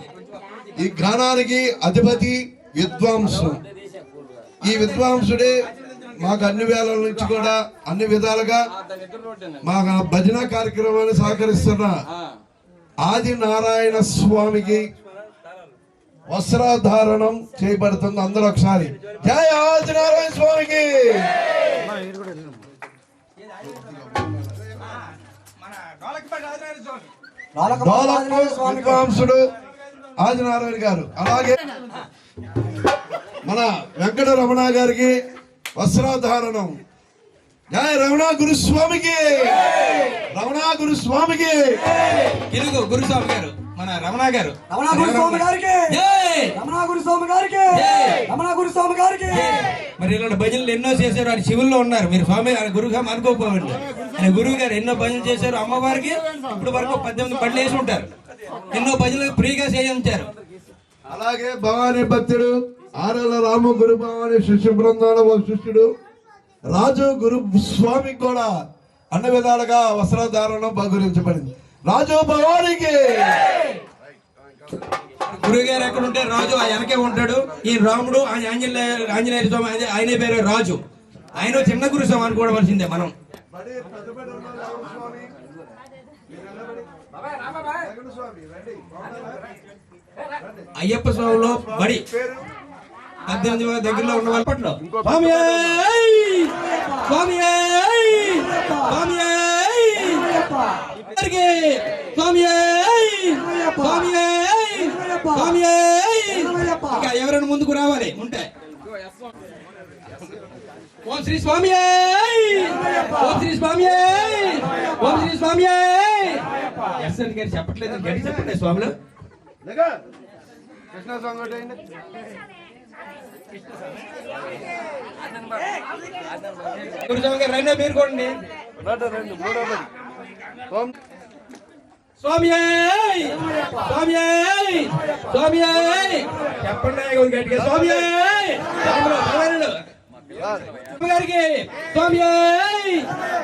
ఈ గానానికి అధిపతి విద్వాంసు. ఈ విద్వాంసుడే మాకు అన్ని వేళల నుంచి కూడా అన్ని విధాలుగా మా భజన కార్యక్రమాన్ని సహకరిస్తున్న ఆది నారాయణ స్వామికి వస్త్రాధారణం చేయబడుతుంది. అందరూ ఒకసారి జై ఆది నారాయణ స్వామికి. విద్వాంసుడు ఆదినారాయణ గారు, అలాగే మన వెంకట రమణ గారికి వస్త్రాధారణం. జై రమణ గురుస్వామికి, రమణ గురుస్వామికి. తెలుగు గురుస్వామి గారు మన రమణ గారు, రమణ గురుస్వామి గారికి, రమణ గురుస్వామి గారికి, రమణ గురుస్వామి గారికి. మరి ఇలాంటి భజనలు ఎన్నో చేశారు. ఆయన శివుల్లో ఉన్నారు. మీరు స్వామి ఆయన గురువుగా అనుకోకపోండి. ఆయన గురువు గారు ఎన్నో భజనలు చేశారు. అమ్మవారికి ఇప్పుడు వరకు 18 బండ్లు వేసి ఉంటారు. ఎన్నో భజనలు ఫ్రీగా చేయించారు. అలాగే భవానీ భక్తుడు ఆర్ఎల్ రాము గురు భవానీ శిష్య బృందాల శిష్యుడు రాజు గురు స్వామికి కూడా అన్ని విధాలుగా వస్త్రధారణ బహుకరించబడింది. రాజు భవానీకి. గురువు గారు ఎక్కడ ఉంటే రాజు ఆ వెనకే ఉంటాడు. ఈ రాముడు ఆంజనేయ స్వామి ఆయనే పేరు రాజు. ఆయన చిన్న గురుస్వామి అనుకోవలసిందే మనం. అయ్యప్ప స్వామిలో బడి 18 దగ్గరలో ఉన్న వాళ్ళ పట్ల ఎవరైనా ముందుకు రావాలి ఉంటే. ఓం శ్రీ స్వామి, ఓం శ్రీ స్వామి, ఓం శ్రీ స్వామి. ఎస్ఎన్ గారు చెప్పట్లేదు, గడి చెప్పండి స్వాములు. గురుస్వామి గారు రండి, మీరు కూడా స్వామి స్వామి స్వామి చెప్పండి గట్టిగా. స్వామి గారికి స్వామి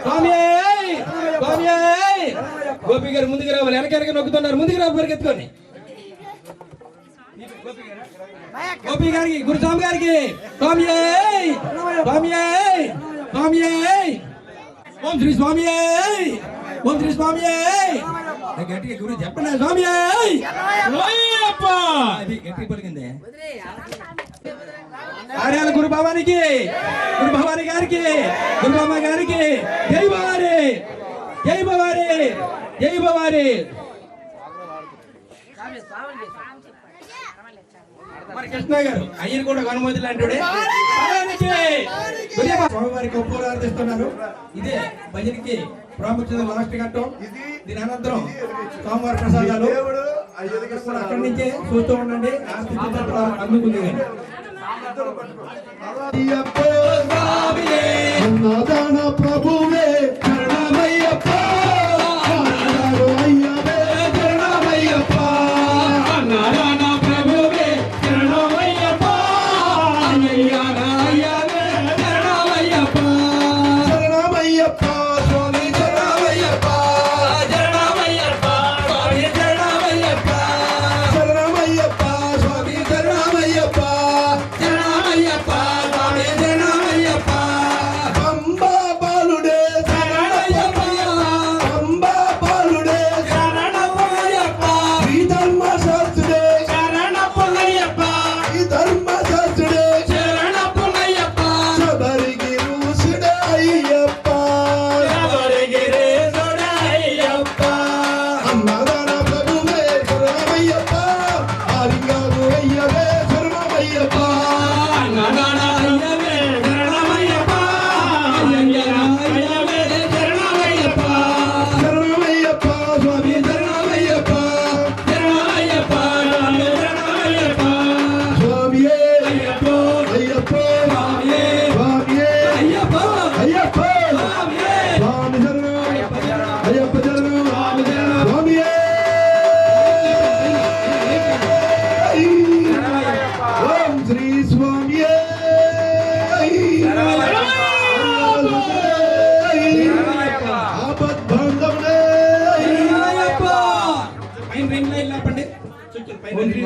స్వామి స్వామి. గోపి గారు ముందుకు రావాలి. వెనక నొక్కుతున్నారు. ముందుకు రావు పరిగెత్తుకొని. గోపి గారికి గురుస్వామి గారికి స్వామి స్వామి స్వామి. ఓం శ్రీ స్వామి, ఓం శ్రీ స్వామి. గట్టిగా గురు చెప్పండి. స్వామి అది గట్టి పలికింది. ఆర్యాల గురు భవానికి, గురు భవాని గారికి, గురు బామ్మ గారికి జై భవాని, జై భవాని, జై భవాని. మరి కృష్ణ గారు అయ్యను కూడా అనుమతి లాంటి స్వామివారికి ఉపహారార్థిస్తున్నారు. ఇదే భజనకి ప్రాముఖ్యత. లాస్ట్ ఘట్టం. దీని అనంతరం స్వామివారి ప్రసాదాలు అక్కడి నుంచే చూస్తూ ఉండండి. అందుకుంది ప్రభువే శరణమయ్యప్ప, శరణమయ్యప్ప, ప్రభువే శరణమయ్యప్ప, శరణమయ్యప్ప స్వామి, శరణమయ్యప్ప, శరణమయ్యప్ప స్వామి, శరణమయ్యప్ప, శరణమయ్యప్ప స్వామి, శరణమయ్యప్ప, శరణమయ్యప్ప స్వామి, శరణమయ్యప్ప. పంబా బాలుడే శరణ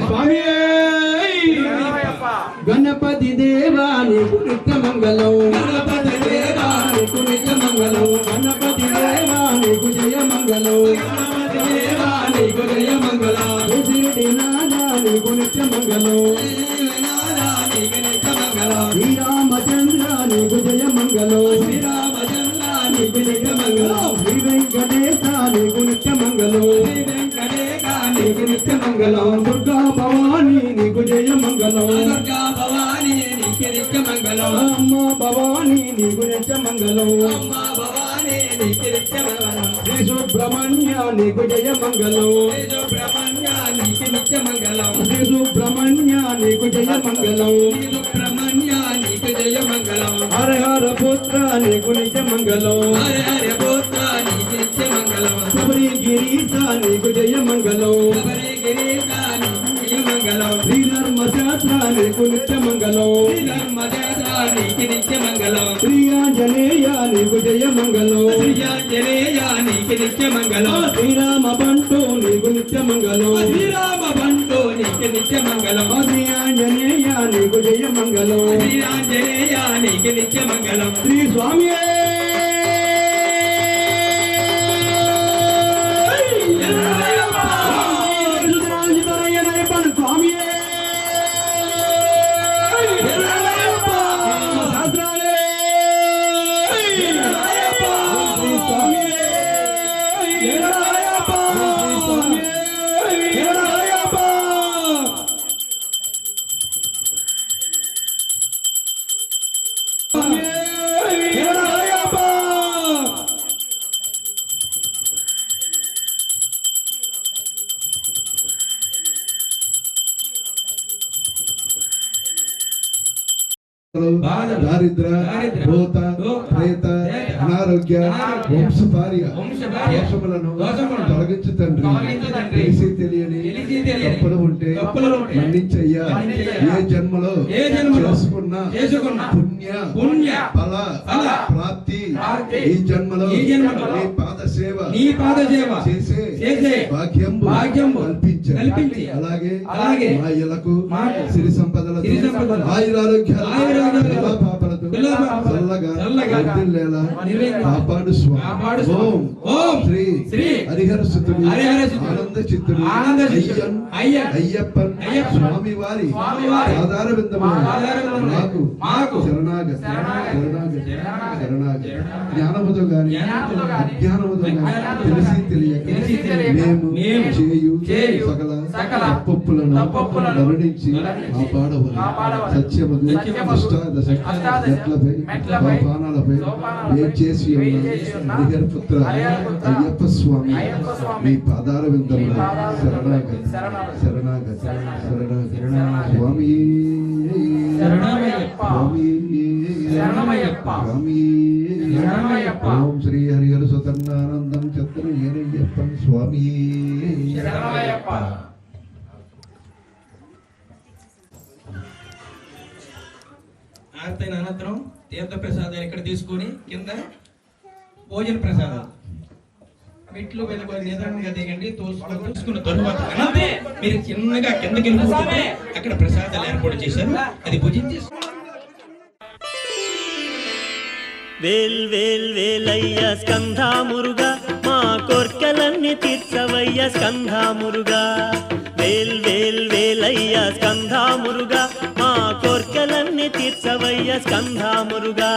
స్వామి గణపతి దేవా నీకు నిత్య మంగళం గణపతి దేవా నీకు నిత్య మంగళం గణపతి దేవా నీకు జయ మంగళం గణపతి దేవా నీకు జయ మంగళం శ్రీడి నాదా నీకు నిత్య మంగళం శ్రీరామచంద్ర నీకు జయ మంగళం శ్రీరామచంద్ర నీకు నిత్య మంగళం శ్రీ వెంకటేశ నీకు నిత్య మంగళం శ్రీ వెంకటేశ నీకు నిత్య మంగళం దుర్గా భవానీ నీకు జయ మంగళం దుర్గా భవానీ నీకు నిత్య మంగళం అమ్మ భవానీ నీకు నిత్య మంగళం అమ్మ భవానీ నీకు నిత్య మంగళం శ్రీ సుబ్రహ్మణ్య నీకు జయ మంగళం శ్రీ సుబ్రహ్మణ్య నీకు నిత్య మంగళం శ్రీ సుబ్రహ్మణ్య నీకు జయ మంగళం శ్రీ సుబ్రహ్మణ్య నీకు జయ మంగళం హర హర పుత్ర నీకు నిత్య మంగళం హర హర పుత్ర నీకు నిత్య మంగళం శబరి గిరీశ నీకు జయ మంగళం శబరి గిరీశ నీకు జయ మంగళం శ్రీ ధర్మశాస్త్ర నీకు నిత్య మంగళం శ్రీ ధర్మశాస్త్ర నీకు నిత్య మంగళం శ్రీ ఆంజనేయ నీకు జయ మంగళం శ్రీ ఆంజనేయ నీకు నిత్య మంగళం శ్రీరామ బంటు నీకు నిత్య మంగళం శ్రీరామ బంటు నీకు నిత్య మంగళం శ్రీ ఆంజనేయ నీకు జయ మంగళం శ్రీ ఆంజనేయ నీకు నిత్య మంగళం శ్రీ స్వామి దారిద్ర భూత ప్రేత అనారోగ్య వంశపార్య దోషములను తొలగించు తండ్రి తెలిసి తెలియని తప్పులు ఉంటే మన్నించయ్యా ఏ జన్మలో చేసుకున్న పుణ్య ఫల ప్రాప్తి ఈ జన్మలో నీ పాద సేవ చేసే భాగ్యం కల్పించు అలాగే మాయలకు సిరి సంపదలతో ఆయురారోగ్యాలు కాపాడు స్వామి ఓం శ్రీ హరిహర సుతుడు ఆనంద చిత్తుడు అయ్యప్పన్ స్వామి వారి ఆధార మాకు శరణాగతి జ్ఞానముతో గాని అజ్ఞానముతో గాని తెలిసి తెలియక మేము చేయు సకల తప్పులను గమనించి కాపాడవలెను సత్యముగు మెట్లపై పానాలపై చేసి హరిహర పుత్ర అయ్యప్ప స్వామి మీ పాదార విందములు శరణాగతి స్వామి ఓం శ్రీ హరిహర సుతన్నానందం చత్ర ఏరయ్యప్పన్ స్వామి ఆర్తైన అనంతరం తీర్థ ప్రసాదాలు ఇక్కడ తీసుకొని కింద భోజన ప్రసాదాలు మెట్లు వెళ్ళి నిదానంగా దిగండి తోసుకున్న తరువాత మీరు చిన్నగా కిందకి వెళ్ళిపోతే అక్కడ ప్రసాదాలు ఏర్పాటు చేశారు అది భుజించి వేల్ వేల్ వేలయ్య స్కంధా మురుగా మా కోర్కెలన్నీ తీర్చవయ్య స్కంధా మురుగా వేల్ వేల్ వేలయ్య స్కంధా మురుగా మా కోర్కెలన్నీ తీర్చవయ్య స్కంధా మురుగా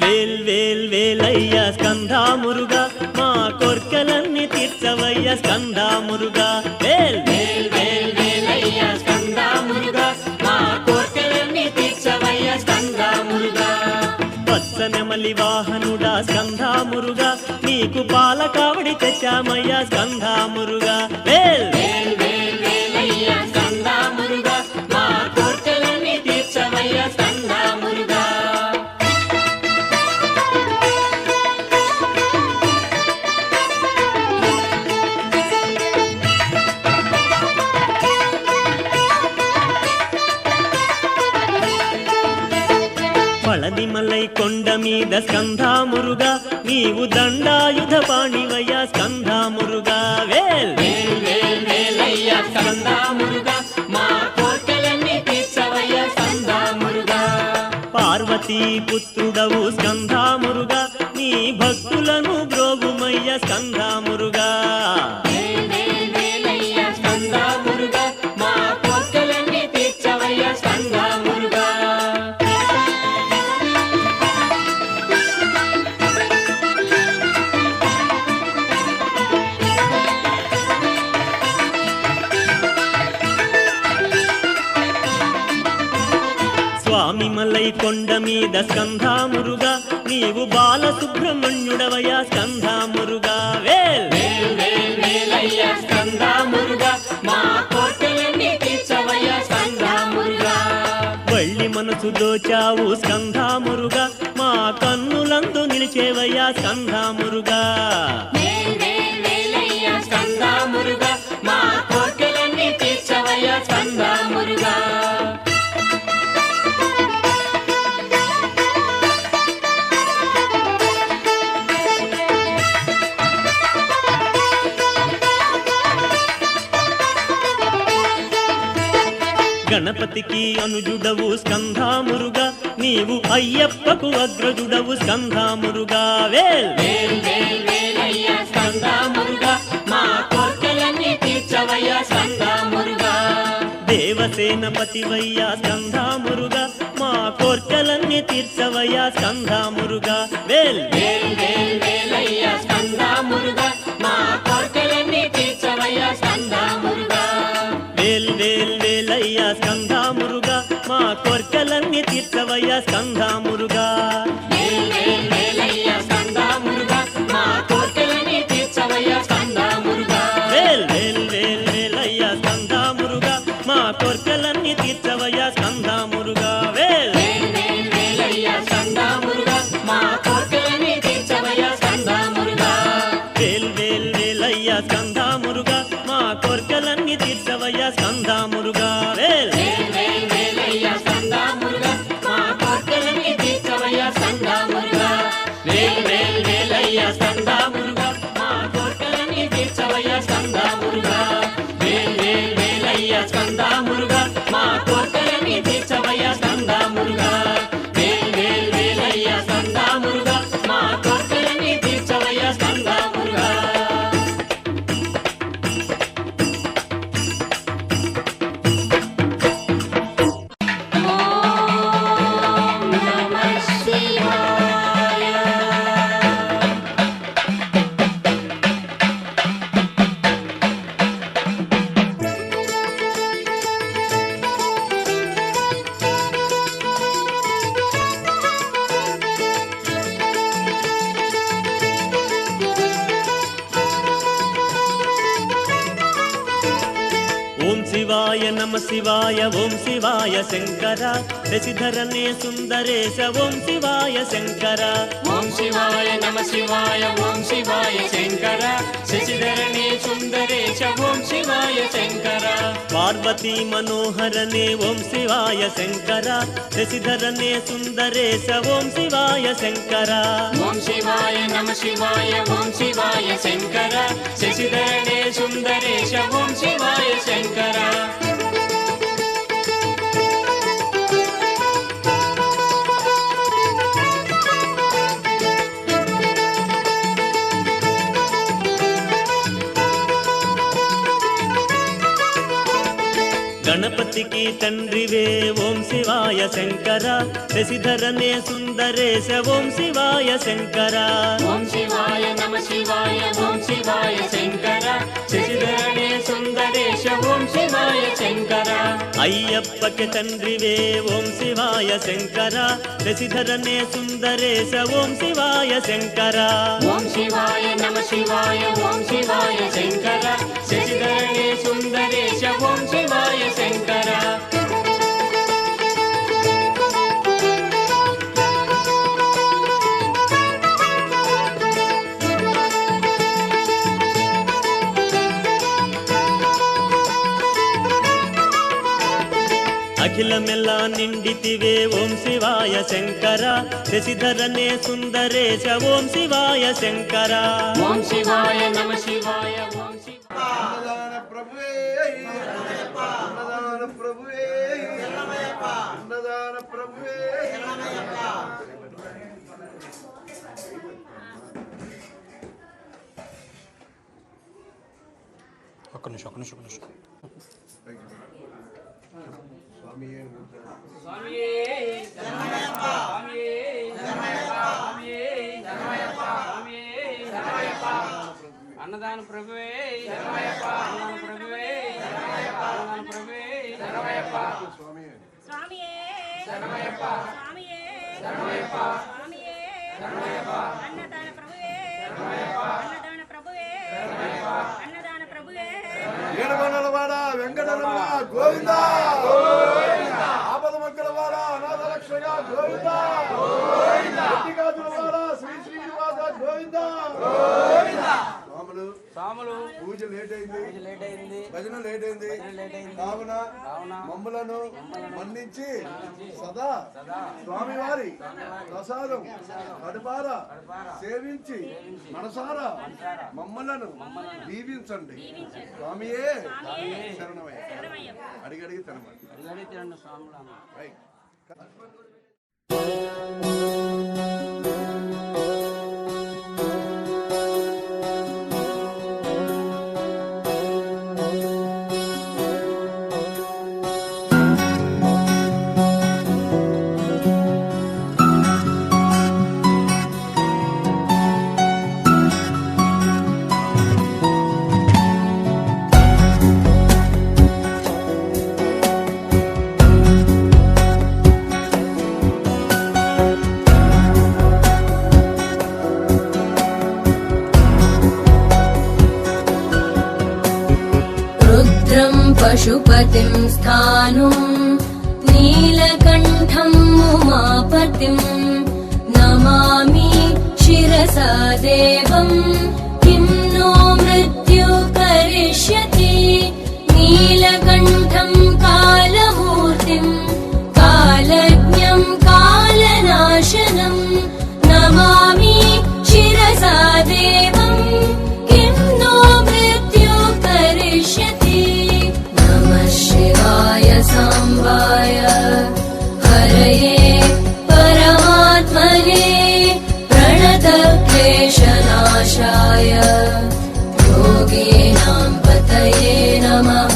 వేల్ వేల్ వేలయ్య స్కంధా మురుగా మా కోర్కెలన్నీ తీర్చవయ్య స్కంధా మురుగా వేల్ వేల్ వేల్ వేలయ్య స్కంధా మురుగా మా కోర్కెలన్నీ తీర్చవయ్య స్కంధా మురుగా పచ్చనెమలి వాహనుడా స్కంధా మురుగా నీకు పాల కావడి తెచ్చామయ్య స్కంధా మురుగా వేల్ వేల్ వేల్ వేలయ్య స్కంధా మురుగా మా కోర్కెలన్నీ తీర్చవయ్య స్కంధా మురుగా కొండ మీద స్కంధామురుగా నీవు దండాయుధ పాణివయ్యా స్కంధామురుగా వేల్ వేల్ వేల్ వేలయ్యా స్కంధామురుగా మా కోర్కెలన్నీ తీర్చవయ్యా స్కంధామురుగా పార్వతీ పుత్రుడవు స్కంధామురుగా నీ భక్తులను బ్రోగుమయ్య స్కంధామురుగా వేల్ వేల్ వేలయ్యా స్కంధామురుగా మా కోర్కెలన్నీ తీర్చవయ్యా స్కంధామురుగా స్వామి మలై కొండ మీద స్కంధామురుగా నీవు బాలసుబ్రహ్మణ్యుడవయ్యా స్కంధామురుగా వేల్ వేల్ వేల్ వేలయ్యా స్కంధామురుగా మా కోర్కెలన్నీ తీర్చవయ్యా స్కంధామురుగా వళ్ళి మనసు దోచావు స్కంధామురుగా మా కన్నులందు నిలిచేవయ్యా స్కంధామురుగా వేల్ వేల్ వేలయ్యా స్కంధామురుగా మా కోర్కెలన్నీ తీర్చవయ్యా స్కంధామురుగా గణపతికి అనుజుడవు స్కంధామురుగా నీవు అయ్యప్పకు అగ్రజుడవు స్కంధామురుగా వేల్ వేల్ వేల్ వేలయ్యా స్కంధామురుగా మా కోర్కెలన్నీ తీర్చవయ్యా స్కంధామురుగా దేవసేనపతివయ్యా స్కంధామురుగా మా కోర్కెలన్నీ తీర్చవయ్యా స్కంధామురుగా వేల్ వేల్ వేల్ వేలయ్యా స్కంధామురుగా మా కోర్కెలన్నీ తీర్చవయ్యా స్కంధామురుగా వేల్ వేల్ వేలయ్యా స్కంధామురుగా మా కోర్కెలన్నీ తీర్చవయ్యా స్కంధామురుగా వేల్ వేల్ వేలయ్యా స్కంధామురుగా మా కోర్కెలన్నీ తీర్చవయ్యా స్కంధామురుగా వేల్ వేల్ వేల్ వేలయ్యా స్కంధామురుగా మా కోర్కెలన్నీ తీర్చవయ్యా స్కంధామురుగా వేల్ వేల్ వేల్ వేలయ్యా స్కంధామురుగా మా కోర్కెలన్నీ తీర్చవయ్యా స్కంధామురుగా వేల్ వేల్ వేలయ్యా స్కంధామురుగా మా కోర్కెలన్నీ తీర్చవయ్యా స్కంధామురుగా వేల్ వేల్ వేల్ వేలయ్యా స్కంధామురుగా మా కోర్కెలన్నీ తీర్చవయ్యా స్కంధామురుగా వేల్ వేల్ వేలయ్యా స్కంధామురుగా మా కోర్కెలన్నీ తీర్చవయ్యా స్కంధామురుగా వేల్ వేల్ వేలయ్యా స్కంధామురుగా మా కోర్కెలన్నీ తీర్చవయ్యా స్కంధామురుగా వేల్ వేల్ వేలయ్యా స్కంధామురుగా మా కోర్కెలన్నీ తీర్చవయ్యా స్కంధామురుగా ఓం నమః శివాయ ఓం శివాయ నమ శివాయ ఓం శివాయ శంకర శశిధరనే సుందరేశ ఓం శివాయ శంకర ఓం శివాయ నమ శివాయ ఓం శివాయ శంకర శశిధరనే సుందరేశ ఓం శివాయ శంకర పార్వతీ మనోహరనే ఓం శివాయ శంకర శశిధరనే సుందరేశ ఓం శివాయ శంకర ఓం శివాయ నమ శివాయ ఓం శివాయ శంకర శశిధరనే సుందరేశ ఓం శివాయ శంకర గణపతికి తండ్రివే ఓం శివాయ శంకర శశిధరనే సుందరేశ ఓం శివాయ శంకర ఓం శివాయ నమ శివాయ ఓం శివాయ శంకర శశిధరనే సుందరేశ ఓం శివాయ శంకర అయ్యప్పకి తండ్రివే ఓం శివాయ శంకర శశిధరనే సుందరేశ ఓం శివాయ శంకర ఓం శివాయ నమ శివాయ ఓం శివాయ శంకర శశిధరనే సుందరేశ ఓం శివాయ శంకర అఖిలమెల్ల నిండితివే ఓం శివాయ శంకర శశిధరనే సుందరేశ ఓం శివాయ శంకర ఓం శివాయ నమ శివాయ ఓం శివాయ అన్నదాన ప్రభువే అన్నదాన ప్రభువే అన్నదాన ప్రభువే ఒక్క నిమిషం స్వామి అన్నదాన ప్రభువే అన్నదాన ప్రభువే అన్నదాన ప్రభువే స్వామి స్వామియే స్వామియే స్వామియే అన్నదాన ప్రభువే అన్నదాన ప్రభువే అన్నదాన ప్రభువే ఏడుకొండలవాడ వెంకటరమణ గోవింద ఆపద మంగళవాడ అనాథ రక్షణ గోవింద గట్టిగాజులవాడ శ్రీ శ్రీనివాస గోవింద స్వాములు పూజ లేట్ అయింది భజన లేట్ అయింది కావున మమ్మలను మన్నించి సదా స్వామివారి ప్రసాదం కడుపార సేవించి మనసారా మమ్మలను దీవించండి స్వామియే శరణమయ్య అడిగడిగి తినమండి రైట్. रुद्रं पशुपतिं स्थाणुं नीलकण्ठं उमापतिं नमामि शिरसा देवं किं नो मृत्यु करिष्यति नीलकण्ठं कालमूर्तिं कालज्ञं कालनाशनं नमामि शिरसा देवं किं नो मृत्यु करिष्यति नमः शिवाय सांबाय हरये परमात्मने प्रणतक्लेशनाशाय योगिनां पतये नमः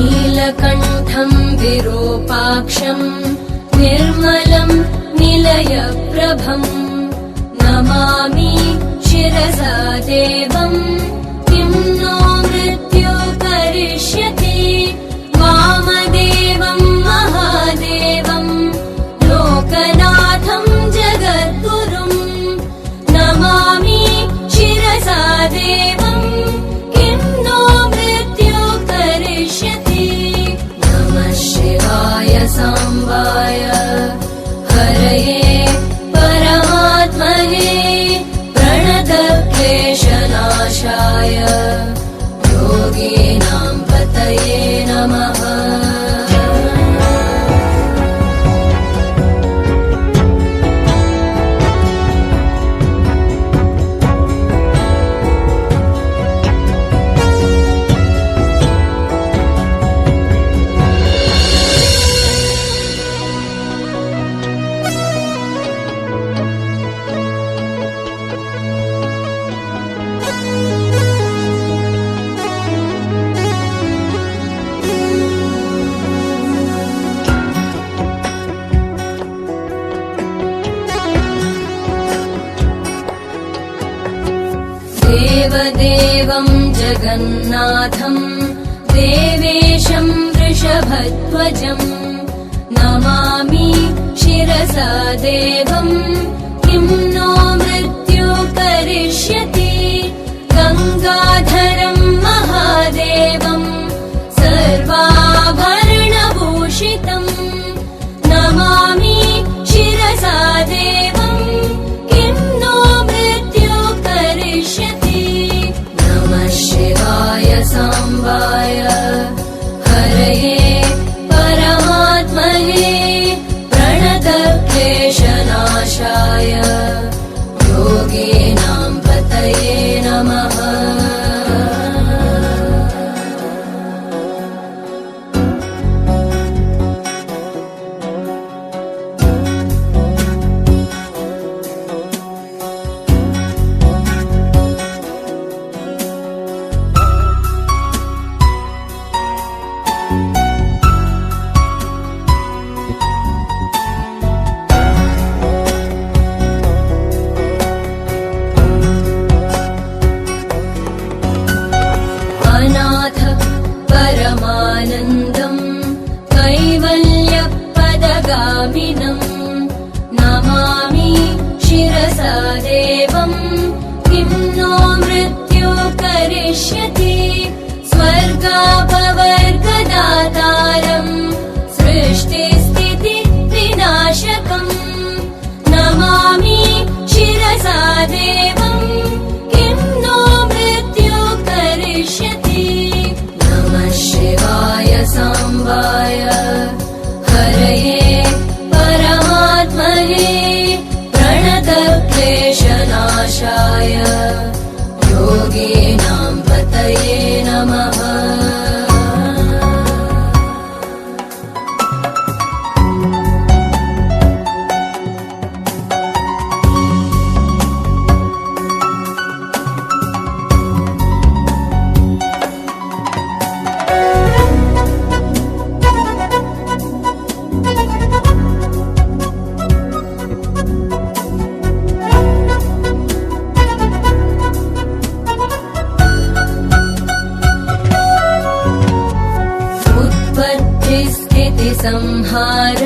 नीलकण्ठं विरूपाक्षं निर्मलं निलयप्रभं नमामि शिरसा देवं किं नो मृत्यु करिष्यति वामदेवं महादेवं लोकनाथं जगद्गुरुं नमामि शिरसा देवं किं नो मृत्यु करिष्यति नमः शिवाय सांबाय हरये परमात्मने प्रणतक्लेशनाशाय योगिनां पतये नमः देवदेवं जगन्नाथं देवेशं वृषभध्वजम् नमामि शिरसा देवम् किं नो मृत्यु करिष्यति गङ्गाधरम् महादेवम् सर्वाभरणभूषितम् नमामि शिरसा देवम् किं नो मृत्यु करिष्यति नमः शिवाय साम्बाय हरये परमात्मने प्रणतक्लेशनाशाय योगिनां पतये नमः अनाथ परमानन्दम् कैवल्यपदगामिनम् नमामि शिरसा देवम् किं नो मृत्यु करिष्यति स्वर्गापवर्गदातारम् सृष्टिस्थितिविनाशकम् नमामि शिरसा देवम् किं नो मृत्यु करिष्यति नमः शिवाय साम्बाय हरये परमात्मने प्रणतक्लेशनाशाय योगिनां पतये नमः संहार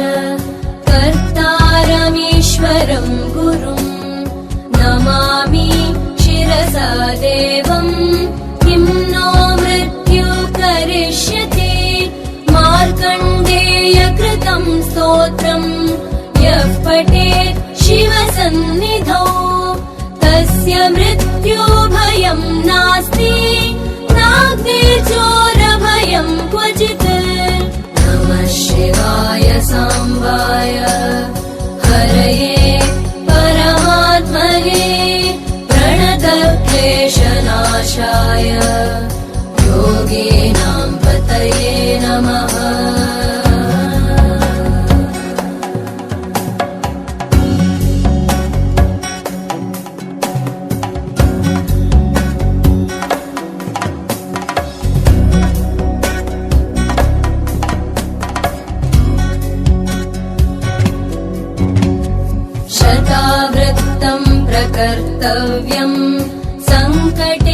कर्तारमीश्वरं गुरुं नमामि शिरसा देवम् किं नो मृत्यु करिष्यति मार्कण्डेयकृतं स्तोत्रम् यः पठेत् शिवसन्निधौ तस्य मृत्युभयं नास्ति नाग्निर्चोरभयं क्वचित् नमः शिवाय साम्बाय हरये परमात्मने प्रणतक्लेशनाशाय योगिनां पतये नमः शतावृत्तं प्रकर्तव्यं सङ्कटे